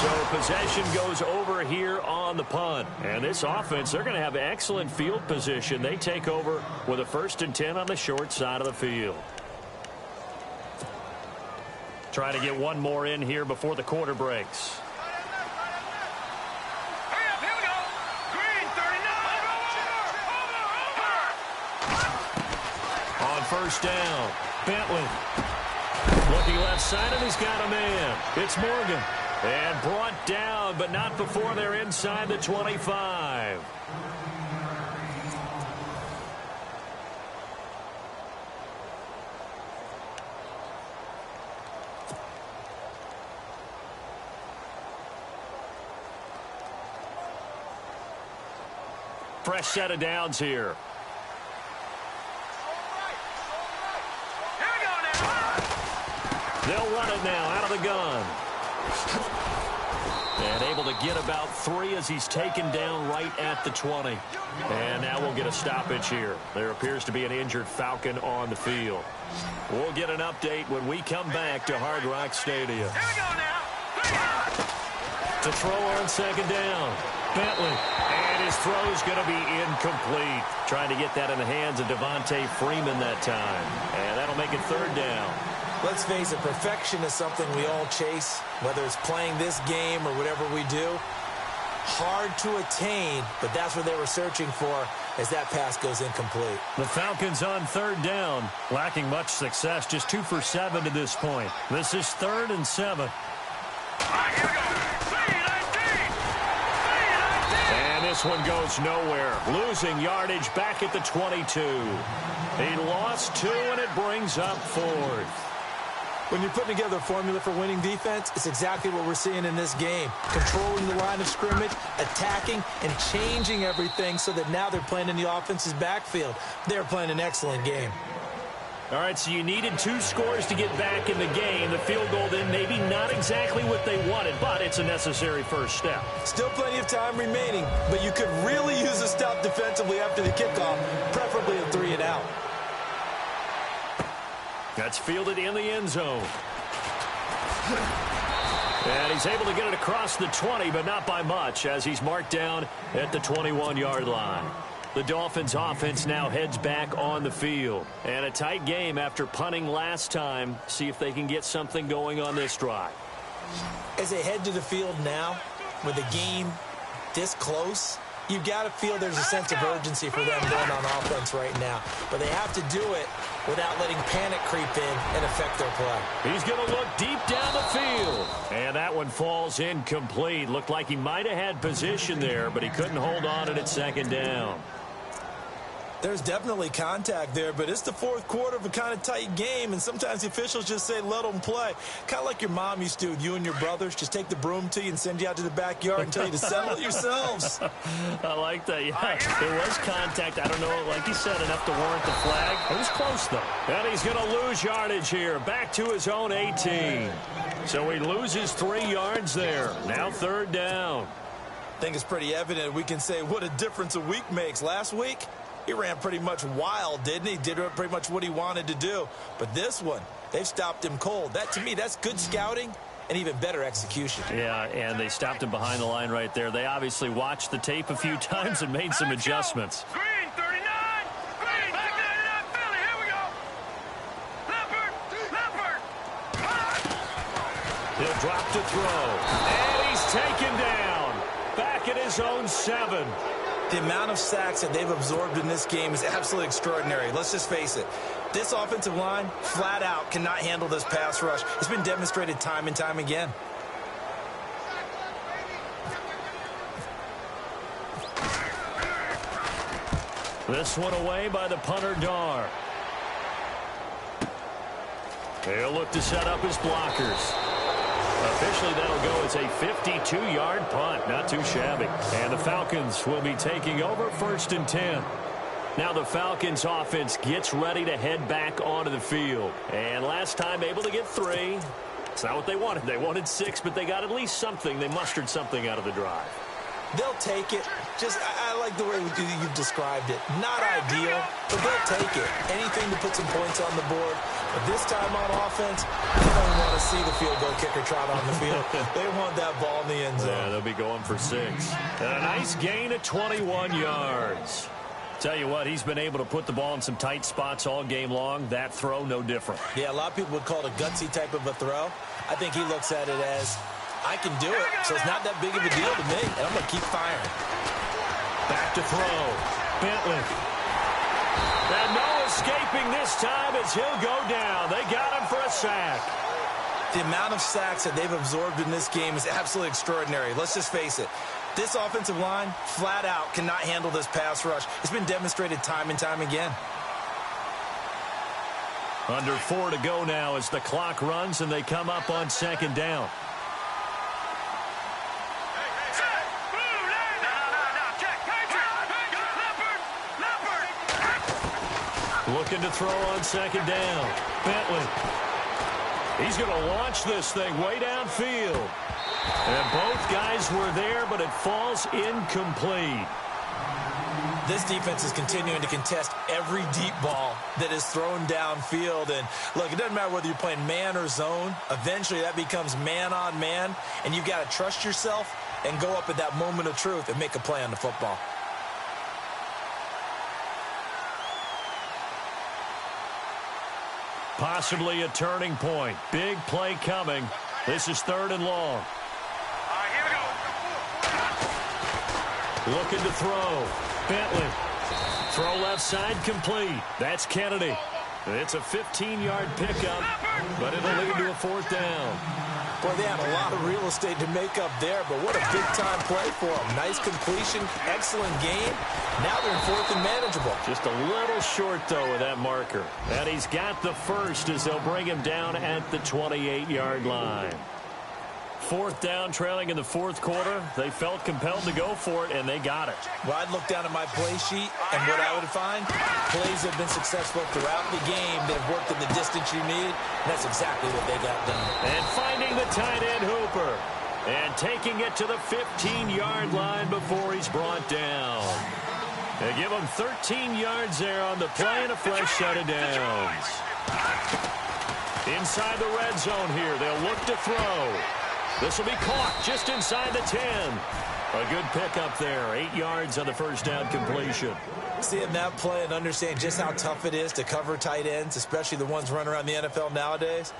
So possession goes over here on the punt. And this offense, they're going to have excellent field position. They take over with a 1st and 10 on the short side of the field. Try to get one more in here before the quarter breaks. On 1st down, Bentley. Looking left side, and he's got a man. It's Morgan. And brought down, but not before they're inside the 25. Fresh set of downs here. They'll run it now out of the gun. And able to get about 3 as he's taken down right at the 20. And now we'll get a stoppage here. There appears to be an injured Falcon on the field. We'll get an update when we come back to Hard Rock Stadium. Here we go now. To throw on second down. Bentley. And his throw is going to be incomplete. Trying to get that in the hands of Devontae Freeman that time. And that'll make it third down. Let's face it, perfection is something we all chase, whether it's playing this game or whatever we do. Hard to attain, but that's what they were searching for as that pass goes incomplete. The Falcons on third down, lacking much success, just 2 for 7 to this point. This is 3rd and 7. All right, here we go. And this one goes nowhere. Losing yardage back at the 22. He lost 2, and it brings up 4th. When you're putting together a formula for winning defense, it's exactly what we're seeing in this game. Controlling the line of scrimmage, attacking, and changing everything so that now they're playing in the offense's backfield. They're playing an excellent game. All right, so you needed 2 scores to get back in the game. The field goal then maybe not exactly what they wanted, but it's a necessary first step. Still plenty of time remaining, but you could really use a stop defensively after the kickoff, preferably a 3 and out. That's fielded in the end zone. And he's able to get it across the 20, but not by much, as he's marked down at the 21-yard line. The Dolphins offense now heads back on the field. And a tight game after punting last time. See if they can get something going on this drive. As they head to the field now, with the game this close, you've got to feel there's a sense of urgency for them going on offense right now. But they have to do it without letting panic creep in and affect their play. He's going to look deep down the field. And that one falls incomplete. Looked like he might have had position there, but he couldn't hold on it at second down. There's definitely contact there, but it's the 4th quarter of a kind of tight game, and sometimes the officials just say, let them play. Kind of like your mom used to with you and your brothers. Just take the broom to you and send you out to the backyard and tell you to settle it yourselves. I like that, yeah. There was contact. I don't know, like you said, enough to warrant the flag. It was close, though. And he's going to lose yardage here, back to his own 18. So he loses 3 yards there. Now 3rd down. I think it's pretty evident we can say what a difference a week makes. Last week, he ran pretty much wild, didn't he? Did pretty much what he wanted to do. But this one, they've stopped him cold. That, to me, that's good scouting and even better execution. Yeah, and they stopped him behind the line right there. They obviously watched the tape a few times and made some adjustments. Green, 39. Green, back 99, Philly. Here we go. Leopard. He'll drop to throw. And he's taken down. Back at his own 7. The amount of sacks that they've absorbed in this game is absolutely extraordinary. Let's just face it. This offensive line, flat out, cannot handle this pass rush. It's been demonstrated time and time again. This one away by the punter, Dar. He'll look to set up his blockers. Officially, that'll go as a 52-yard punt. Not too shabby. And the Falcons will be taking over 1st and 10. Now the Falcons offense gets ready to head back onto the field. And last time able to get 3. It's not what they wanted. They wanted 6, but they got at least something. They mustered something out of the drive. They'll take it. Just, I like the way you've described it. Not ideal, but they'll take it. Anything to put some points on the board. But this time on offense, they don't want to see the field goal kicker trot on the field. They want that ball in the end zone. Yeah, they'll be going for 6. And a nice gain of 21 yards. Tell you what, he's been able to put the ball in some tight spots all game long. That throw, no different. Yeah, a lot of people would call it a gutsy type of a throw. I think he looks at it as, I can do it, so it's not that big of a deal to me, and I'm going to keep firing. Back to throw. Bentley. And no escaping this time as he'll go down. They got him for a sack. The amount of sacks that they've absorbed in this game is absolutely extraordinary. Let's just face it. This offensive line, flat out, cannot handle this pass rush. It's been demonstrated time and time again. Under 4 to go now as the clock runs and they come up on 2nd down. Looking to throw on 2nd down. Bentley. He's going to launch this thing way downfield. And both guys were there, but it falls incomplete. This defense is continuing to contest every deep ball that is thrown downfield. And, look, it doesn't matter whether you're playing man or zone. Eventually, that becomes man on man, and you've got to trust yourself and go up at that moment of truth and make a play on the football. Possibly a turning point. Big play coming. This is 3rd and long. Here we go. Looking to throw. Bentley. Throw left side complete. That's Kennedy. It's a 15-yard pickup, but it'll lead to a 4th down. Boy, they had a lot of real estate to make up there, but what a big-time play for them. Nice completion, excellent game. Now they're in 4th and manageable. Just a little short, though, with that marker. And he's got the first as they'll bring him down at the 28-yard line. 4th down, trailing in the 4th quarter. They felt compelled to go for it, and they got it. Well, I'd look down at my play sheet, and what I would find, plays have been successful throughout the game that have worked in the distance you need, and that's exactly what they got done. And finding the tight end, Hooper. And taking it to the 15-yard line before he's brought down. They give him 13 yards there on the play and a fresh set of downs. Inside the red zone here, they'll look to throw. This will be caught just inside the 10. A good pickup there. 8 yards on the first down completion. Seeing that play and understanding just how tough it is to cover tight ends, especially the ones running around the NFL nowadays,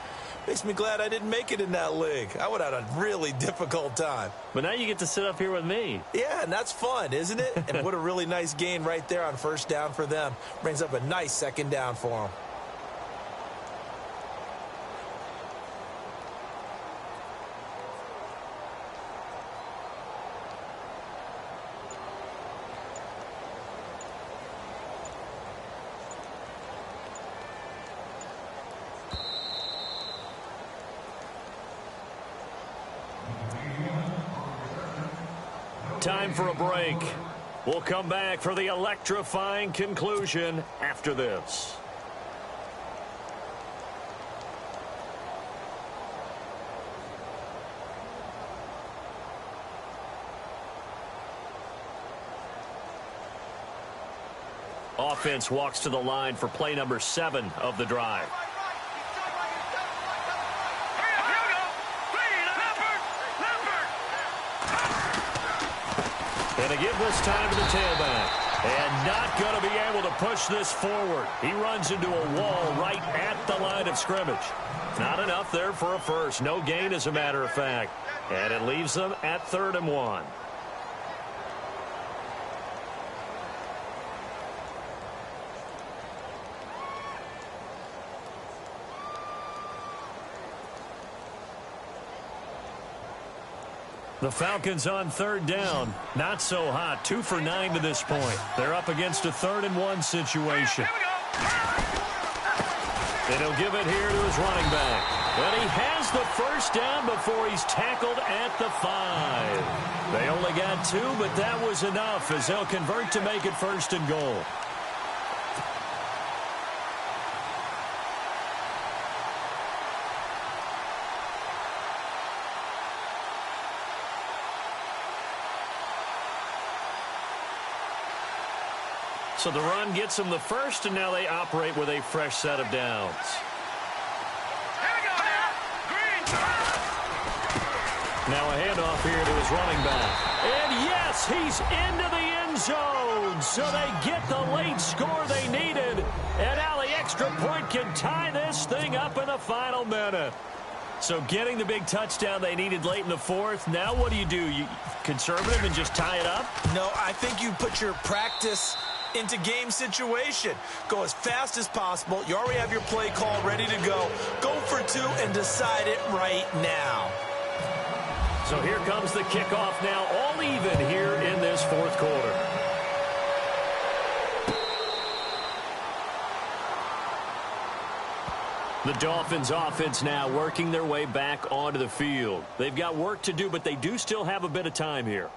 makes me glad I didn't make it in that league. I would have had a really difficult time. But now you get to sit up here with me. Yeah, and that's fun, isn't it? And what a really nice gain right there on first down for them. Brings up a nice 2nd down for them. Time for a break. We'll come back for the electrifying conclusion after this. Offense walks to the line for play number 7 of the drive. And to give this time to the tailback. And not going to be able to push this forward. He runs into a wall right at the line of scrimmage. Not enough there for a first. No gain, as a matter of fact. And it leaves them at 3rd and 1. The Falcons on 3rd down. Not so hot. 2 for 9 to this point. They're up against a 3rd and 1 situation. And he'll give it here to his running back. And he has the first down before he's tackled at the 5. They only got 2, but that was enough as they'll convert to make it 1st and goal. So the run gets them the first, and now they operate with a fresh set of downs. Now a handoff here to his running back. And yes, he's into the end zone. So they get the late score they needed. And now the extra point can tie this thing up in the final minute. So getting the big touchdown they needed late in the 4th. Now what do? You conservative and just tie it up? No, I think you put your practice into game situation. Go as fast as possible. You already have your play call ready to go. Go for 2 and decide it right now. So here comes the kickoff now, all even here in this 4th quarter. The Dolphins offense now working their way back onto the field. They've got work to do, but they do still have a bit of time here.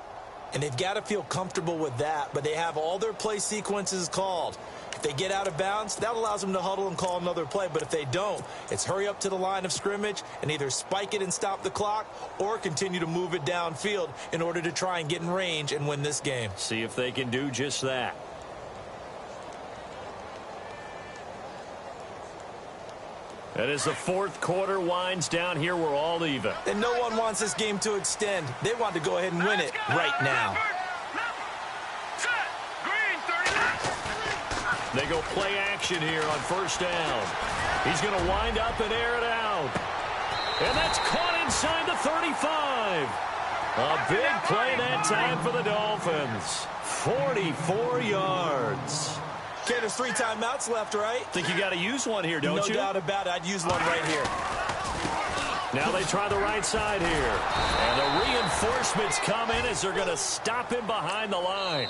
And they've got to feel comfortable with that, but they have all their play sequences called. If they get out of bounds, that allows them to huddle and call another play. But if they don't, it's hurry up to the line of scrimmage and either spike it and stop the clock or continue to move it downfield in order to try and get in range and win this game. See if they can do just that. And as the fourth quarter winds down here, we're all even. And no one wants this game to extend. They want to go ahead and win it right now. They go play action here on first down. He's going to wind up and air it out. And that's caught inside the 35. A big play that time for the Dolphins. 44 yards. Okay, there's 3 timeouts left, right? Think you got to use one here, don't you? No doubt about it. I'd use one right here. Now they try the right side here. And the reinforcements come in as they're going to stop him behind the line.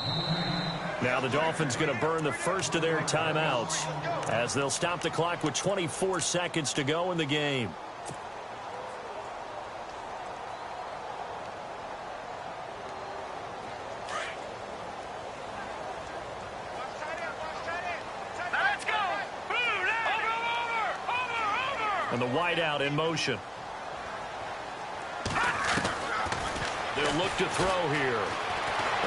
Now the Dolphins going to burn the first of their timeouts as they'll stop the clock with 24 seconds to go in the game. Let's go! And the wideout in motion. They'll look to throw here.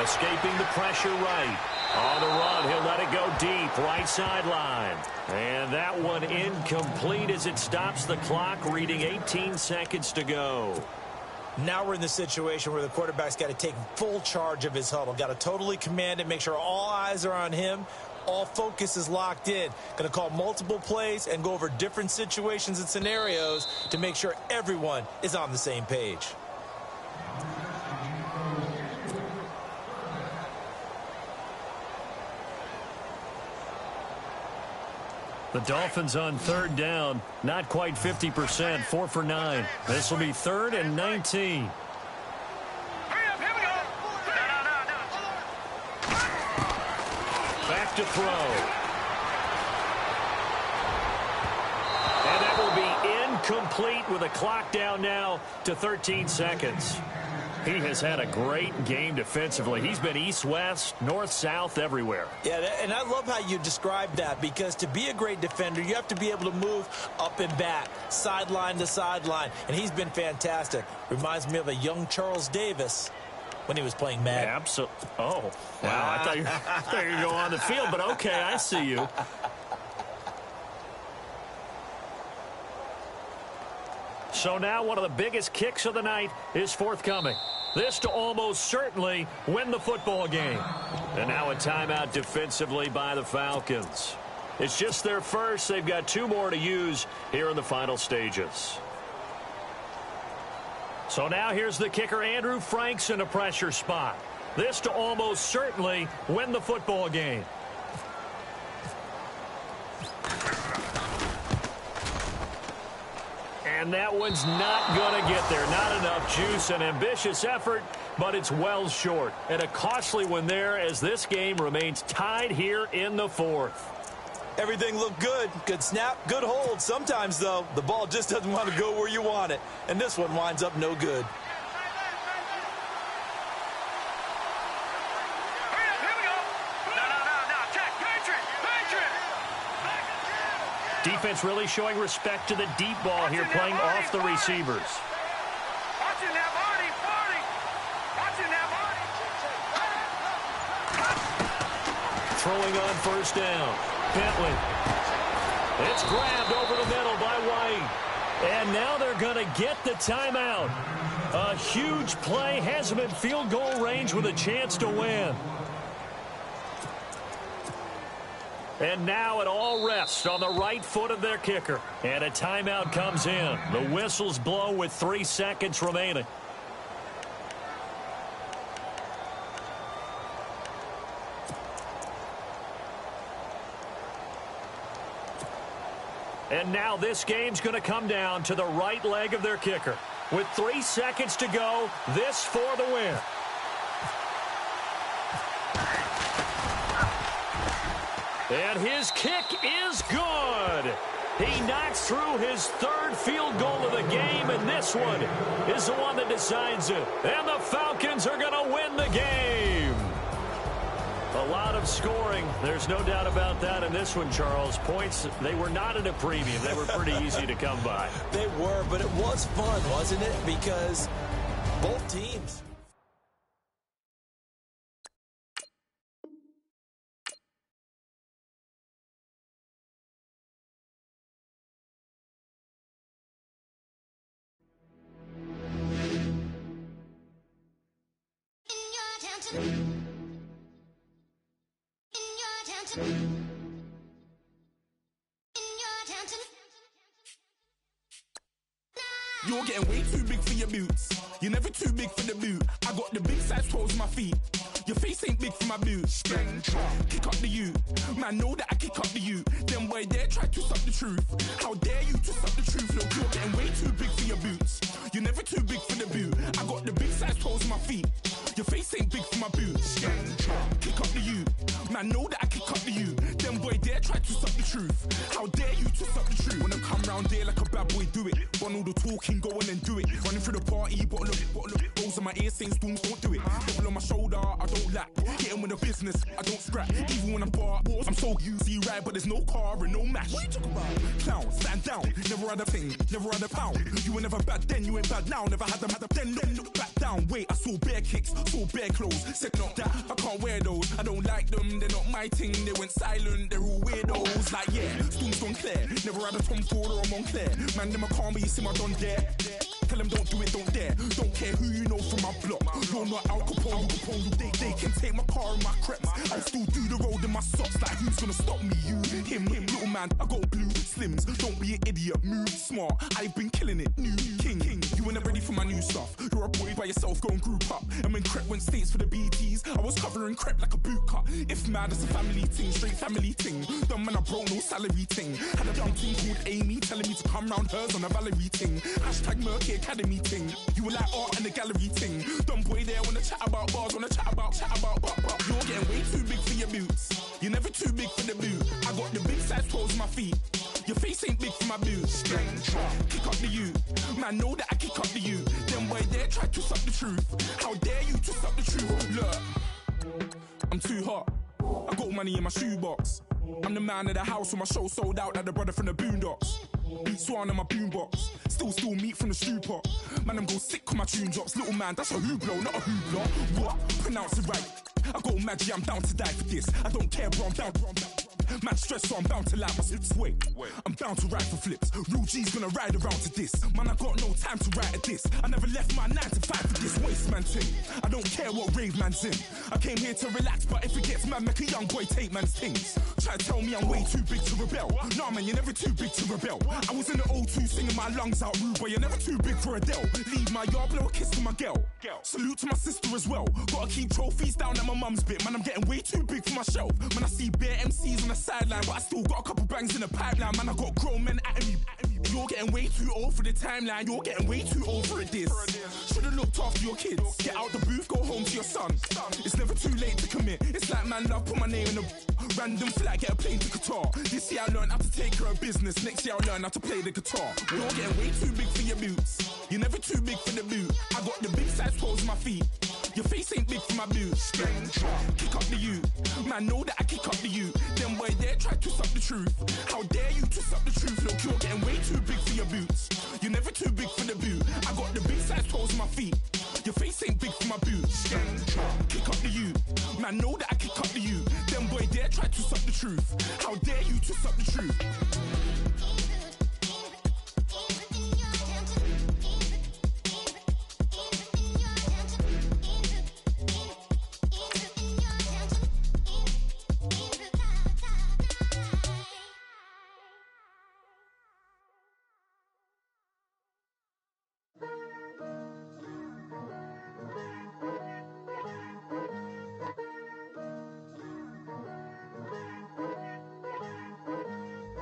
Escaping the pressure right. On the run, he'll let it go deep, right sideline. And that one incomplete as it stops the clock, reading 18 seconds to go. Now we're in the situation where the quarterback's got to take full charge of his huddle. Got to totally command it, make sure all eyes are on him. All focus is locked in. Going to call multiple plays and go over different situations and scenarios to make sure everyone is on the same page. The Dolphins on third down, not quite 50%, 4 for 9. This will be 3rd and 19. Hurry up, here we go. Back to throw. And that will be incomplete with a clock down now to 13 seconds. He has had a great game defensively. He's been east-west, north-south, everywhere. Yeah, and I love how you described that, because to be a great defender, you have to be able to move up and back, sideline to sideline, and he's been fantastic. Reminds me of a young Charles Davis when he was playing Madden. Absolutely. Oh, wow. I thought you were going to go on the field, but okay, I see you. So now one of the biggest kicks of the night is forthcoming. This to almost certainly win the football game. And now a timeout defensively by the Falcons. It's just their first. They've got 2 more to use here in the final stages. So now here's the kicker, Andrew Franks, in a pressure spot. This to almost certainly win the football game. And that one's not going to get there. Not enough juice. An ambitious effort, but it's well short. And a costly one there as this game remains tied here in the 4th. Everything looked good. Good snap, good hold. Sometimes, though, the ball just doesn't want to go where you want it. And this one winds up no good. Hurry up, here we go. No, check, Patriot. Defense really showing respect to the deep ball here, playing off the receivers. Watching that body. Watching that body. Throwing on first down. Bentley. It's grabbed over the middle by White. And now they're going to get the timeout. A huge play has them in field goal range with a chance to win. And now it all rests on the right foot of their kicker. And a timeout comes in. The whistles blow with 3 seconds remaining. And now this game's going to come down to the right leg of their kicker. With 3 seconds to go, this for the win. And his kick is good. He knocks through his 3rd field goal of the game, and this one is the one that decides it. And the Falcons are going to win the game. A lot of scoring. There's no doubt about that in this one, Charles. Points, they were not at a premium. They were pretty easy to come by. They were, but it was fun, wasn't it? Because both teams. You're getting way too big for your boots. You're never too big for the boot. I got the big size toes on my feet. Your face ain't big for my boots. Kick up the you. Man, know that I kick up the you. Then boy dare try to suck the truth. How dare you to suck the truth? Look, you're getting way too big for your boots. You're never too big for the boot. I got the big size toes on my feet. Your face ain't big for my boots. Kick up the you. Man, know that I kick up the you. Then boy dare try to suck the truth. How dare you to suck the truth? When I come round there like a bad boy, do it. Want all the talking, go on and do it. Running through the party, bottle up. Balls on my ear saying storms, don't do it. Double on my shoulder, I don't lack. Getting with the business, I don't scrap. Even when I'm bar, I'm so easy right, but there's no car and no match. What you talk about? Clown, stand down. Never had a thing, never had a pound. You were never bad then, you ain't bad now. Never had them, then look back down. Wait, I saw bare kicks, saw bare clothes. Said not that, I can't wear those. I don't like them, they're not my thing. They went silent, they're all weirdos. Like yeah, Storm's gone clear. Never had a Tom Ford or a Montclair. Man, them a calm, but you see my done there. Tell them don't do it, don't dare. Don't care who you know from my block. You're not Al Capone, they can take my car and my creps. I'll still do the road in my socks. Like who's gonna stop me? You, him, little man. I got blue slims. Don't be an idiot, move smart. I've been killing it, new king. You ain't ready for my new stuff. You're a boy by yourself, go and group up. And when Crep went states for the BTs, I was covering Crep like a boot cut. If mad, it's a family thing, straight family thing. Dumb man, I broke no salary thing. Had a young thing called Amy telling me to come round hers on a Valerie thing. Hashtag Murky Academy thing. You were like art and the gallery thing. Dumb boy there wanna chat about bars, wanna chat about. You're getting way too big for your boots. You're never too big for the boot. I got the big size toes on my feet. Your face ain't big for my boots. Kick up the you. Man, know that I kick up the you. Then boy dare try to suck the truth. How dare you to suck the truth? Look, I'm too hot. I got money in my shoebox. I'm the man of the house when my show sold out like the brother from the Boondocks. Beat Swan in my boombox. Still meat from the stew pot. Man, I'm go sick when my tune drops. Little man, that's a hooplo, not a hoopla. What? Pronounce it right. I got magic, I'm down to die for this. I don't care, bro, I'm down. Man stressed, so I'm bound to lie my slips. Wait, I'm bound to ride for flips. Real G's gonna ride around to this. Man, I got no time to write at this. I never left my 9 to 5 for this waste man thing. I don't care what rave man's in. I came here to relax, but if it gets mad, make a young boy take man's things. Try to tell me I'm way too big to rebel. Nah, man, you're never too big to rebel. I was in the O2 singing my lungs out rude, but you're never too big for Adele. Leave my yard, blow a kiss to my girl. Salute to my sister as well. Gotta keep trophies down at my mum's bit. Man, I'm getting way too big for my shelf. Man, I see bare MCs on the sideline, but I still got a couple bangs in the pipeline. Man, I got grown men at me. You're getting way too old for the timeline. You're getting way too old for this. Should've looked after your kids. Get out the booth, go home to your son. It's never too late to commit. It's like man love, put my name in a random flat, get a plane to Qatar. This year I learned how to take care of business. Next year I'll learn how to play the guitar. You're getting way too big for your boots. You're never too big for the boot. I got the big size toes on my feet. Your face ain't big for my boots. Kick up the you. Man, know that I kick up the you. Then boy dare try to suck the truth. How dare you to suck the truth? Look, you're getting way too big for your boots. You're never too big for the boot. I got the big size toes on my feet. Your face ain't big for my boots. Kick up the you. Man, know that I kick up the you. Then boy dare try to suck the truth. How dare you to suck the truth?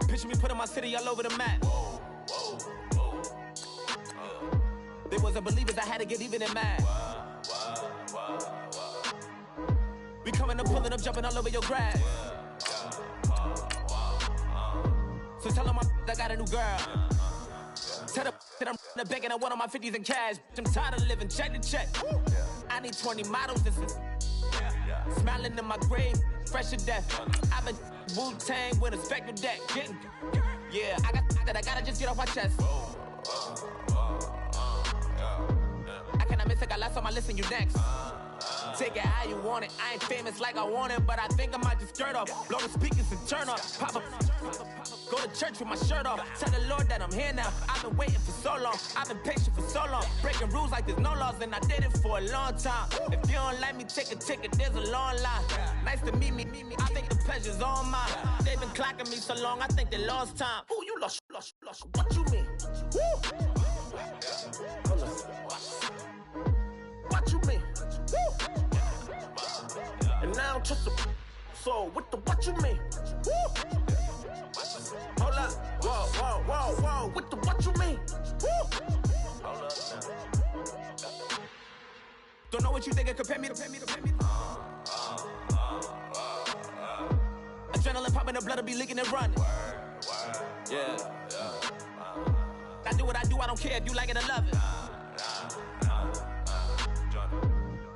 Picture me putting my city all over the map. They wasn't believers, I had to get even and mad. We coming up, pulling up, jumping all over your grass. So tell them I got a new girl. Tell them that I'm begging, I want on my 50s in cash. I'm tired of living check to check. I need 20 models, this is Smiling in my grave, fresh to death. I've been Wu-Tang with a spectral deck. Yeah, I got that I gotta just get off my chest. I cannot miss it, got last on my list and you next. Take it how you want it. I ain't famous like I want it, but I think I might just skirt off. Blow the speakers and turn up. Pop up. Go to church with my shirt off. Tell the Lord that I'm here now. I've been waiting for so long. I've been patient for so long. Breaking rules like there's no laws, and I did it for a long time. If you don't like me, take a ticket. There's a long line. Nice to meet me. I think the pleasure's all mine. They've been clocking me so long, I think they lost time. Ooh, you lost. What you mean? Woo! What you mean? Woo! And now just a so what you mean? Woo! Hold up, whoa, what you mean? Woo! Don't know what you think it compare me to. Adrenaline popping, the blood'll be leaking and running. Yeah. I do what I do, I don't care if you like it or love it.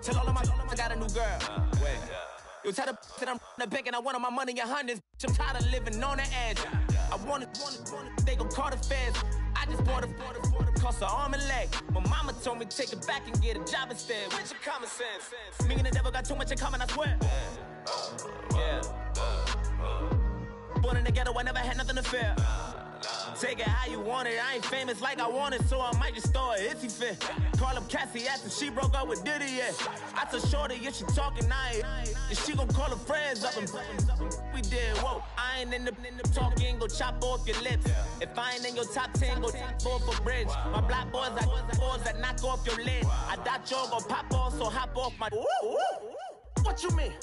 Tell all of my I got a new girl. Wait. You tell the that I'm the bank and I want all my money in hundreds. I'm tired of living on the edge. I want it, they gon' call the feds. I just bought a cost an arm and leg. My mama told me take it back and get a job instead. Where's your common sense? Me and the devil got too much in common, I swear. Yeah. Born in the ghetto, I never had nothing to fear. Take it how you want it. I ain't famous like I want it, so I might just throw a iffy fit. Call up Cassie after she broke up with Diddy, yeah. I told Shorty, yeah, she talking, I ain't. And she gon' call her friends up and we did, whoa. I ain't in the talking, go chop off your lips. If I ain't in your top 10, go top off a bridge. My black boys, I boys that knock off your lid. I thought y'all gon' pop off, so hop off my. What you mean?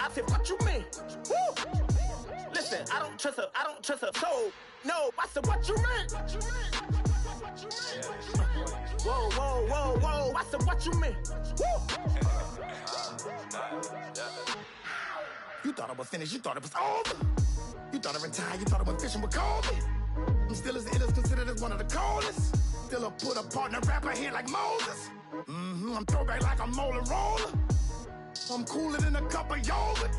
I said, what you mean? Woo! Listen, I don't trust her, so, no, I said, what you mean? Whoa, I said, what you mean? Woo! You thought I was finished, you thought it was over. You thought I retired, you thought I went fishing with Kobe. I'm still as ill as considered as one of the coldest. Still a put a partner rapper here like Moses. I'm throwback like a molar roller. I'm cooler than a cup of yogurt.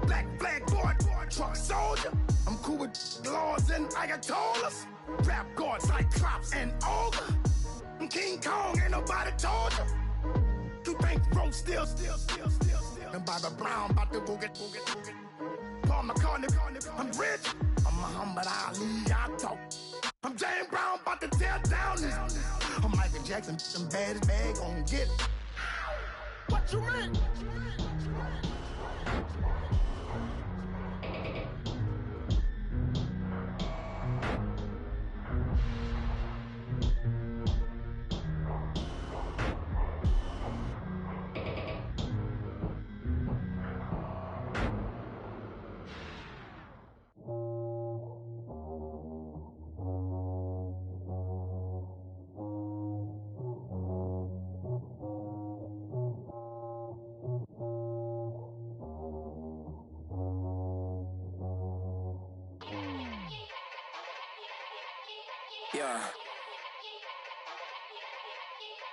Black flag boy, truck soldier. I'm cool with laws and Ayatollahs. Rap gods like Klops and Olga. I'm King Kong, ain't nobody told you. You think Rose still. And Bobby Brown about to go get. Paul McCartney, I'm rich. I'm Muhammad Ali, I talk. I'm James Brown, about to tear down this. I'm Michael Jackson, them bad gon' get. What you mean? Yeah.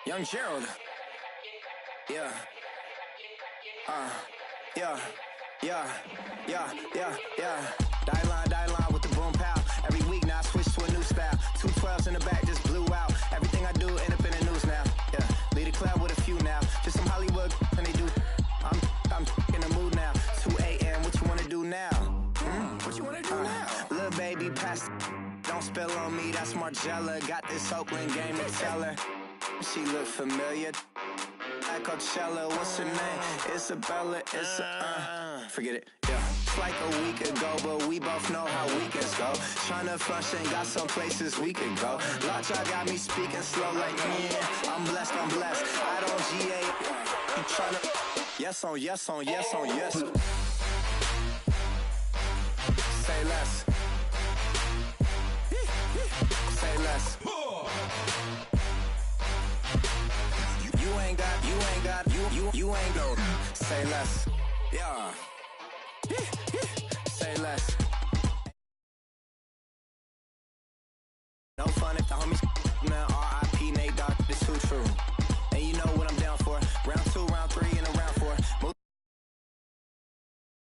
Young Gerald. Yeah. Die line with the boom pow. Every week now I switch to a new style. 212s in the back just blew out. Everything I do end up in the news now. Yeah. Lead a club with a few now. Just some Hollywood and they do. I'm in the mood now. 2 a.m. What you wanna do now? What you wanna do now? Little baby pass. Don't spill on me, that's Margella. Got this Oakland game to tell her. She look familiar. At Coachella, what's her name? Isabella, forget it, yeah. It's like a week ago, but we both know how weekends go. Tryna function, got some places we could go. Lot y'all got me speaking slow like, I'm blessed. I don't GA. You tryna, yes on yes. Say less. Say less. You ain't got. Say less. Yeah. Say less. No fun if the homies, man. R.I.P. Nate Dogg, this too true.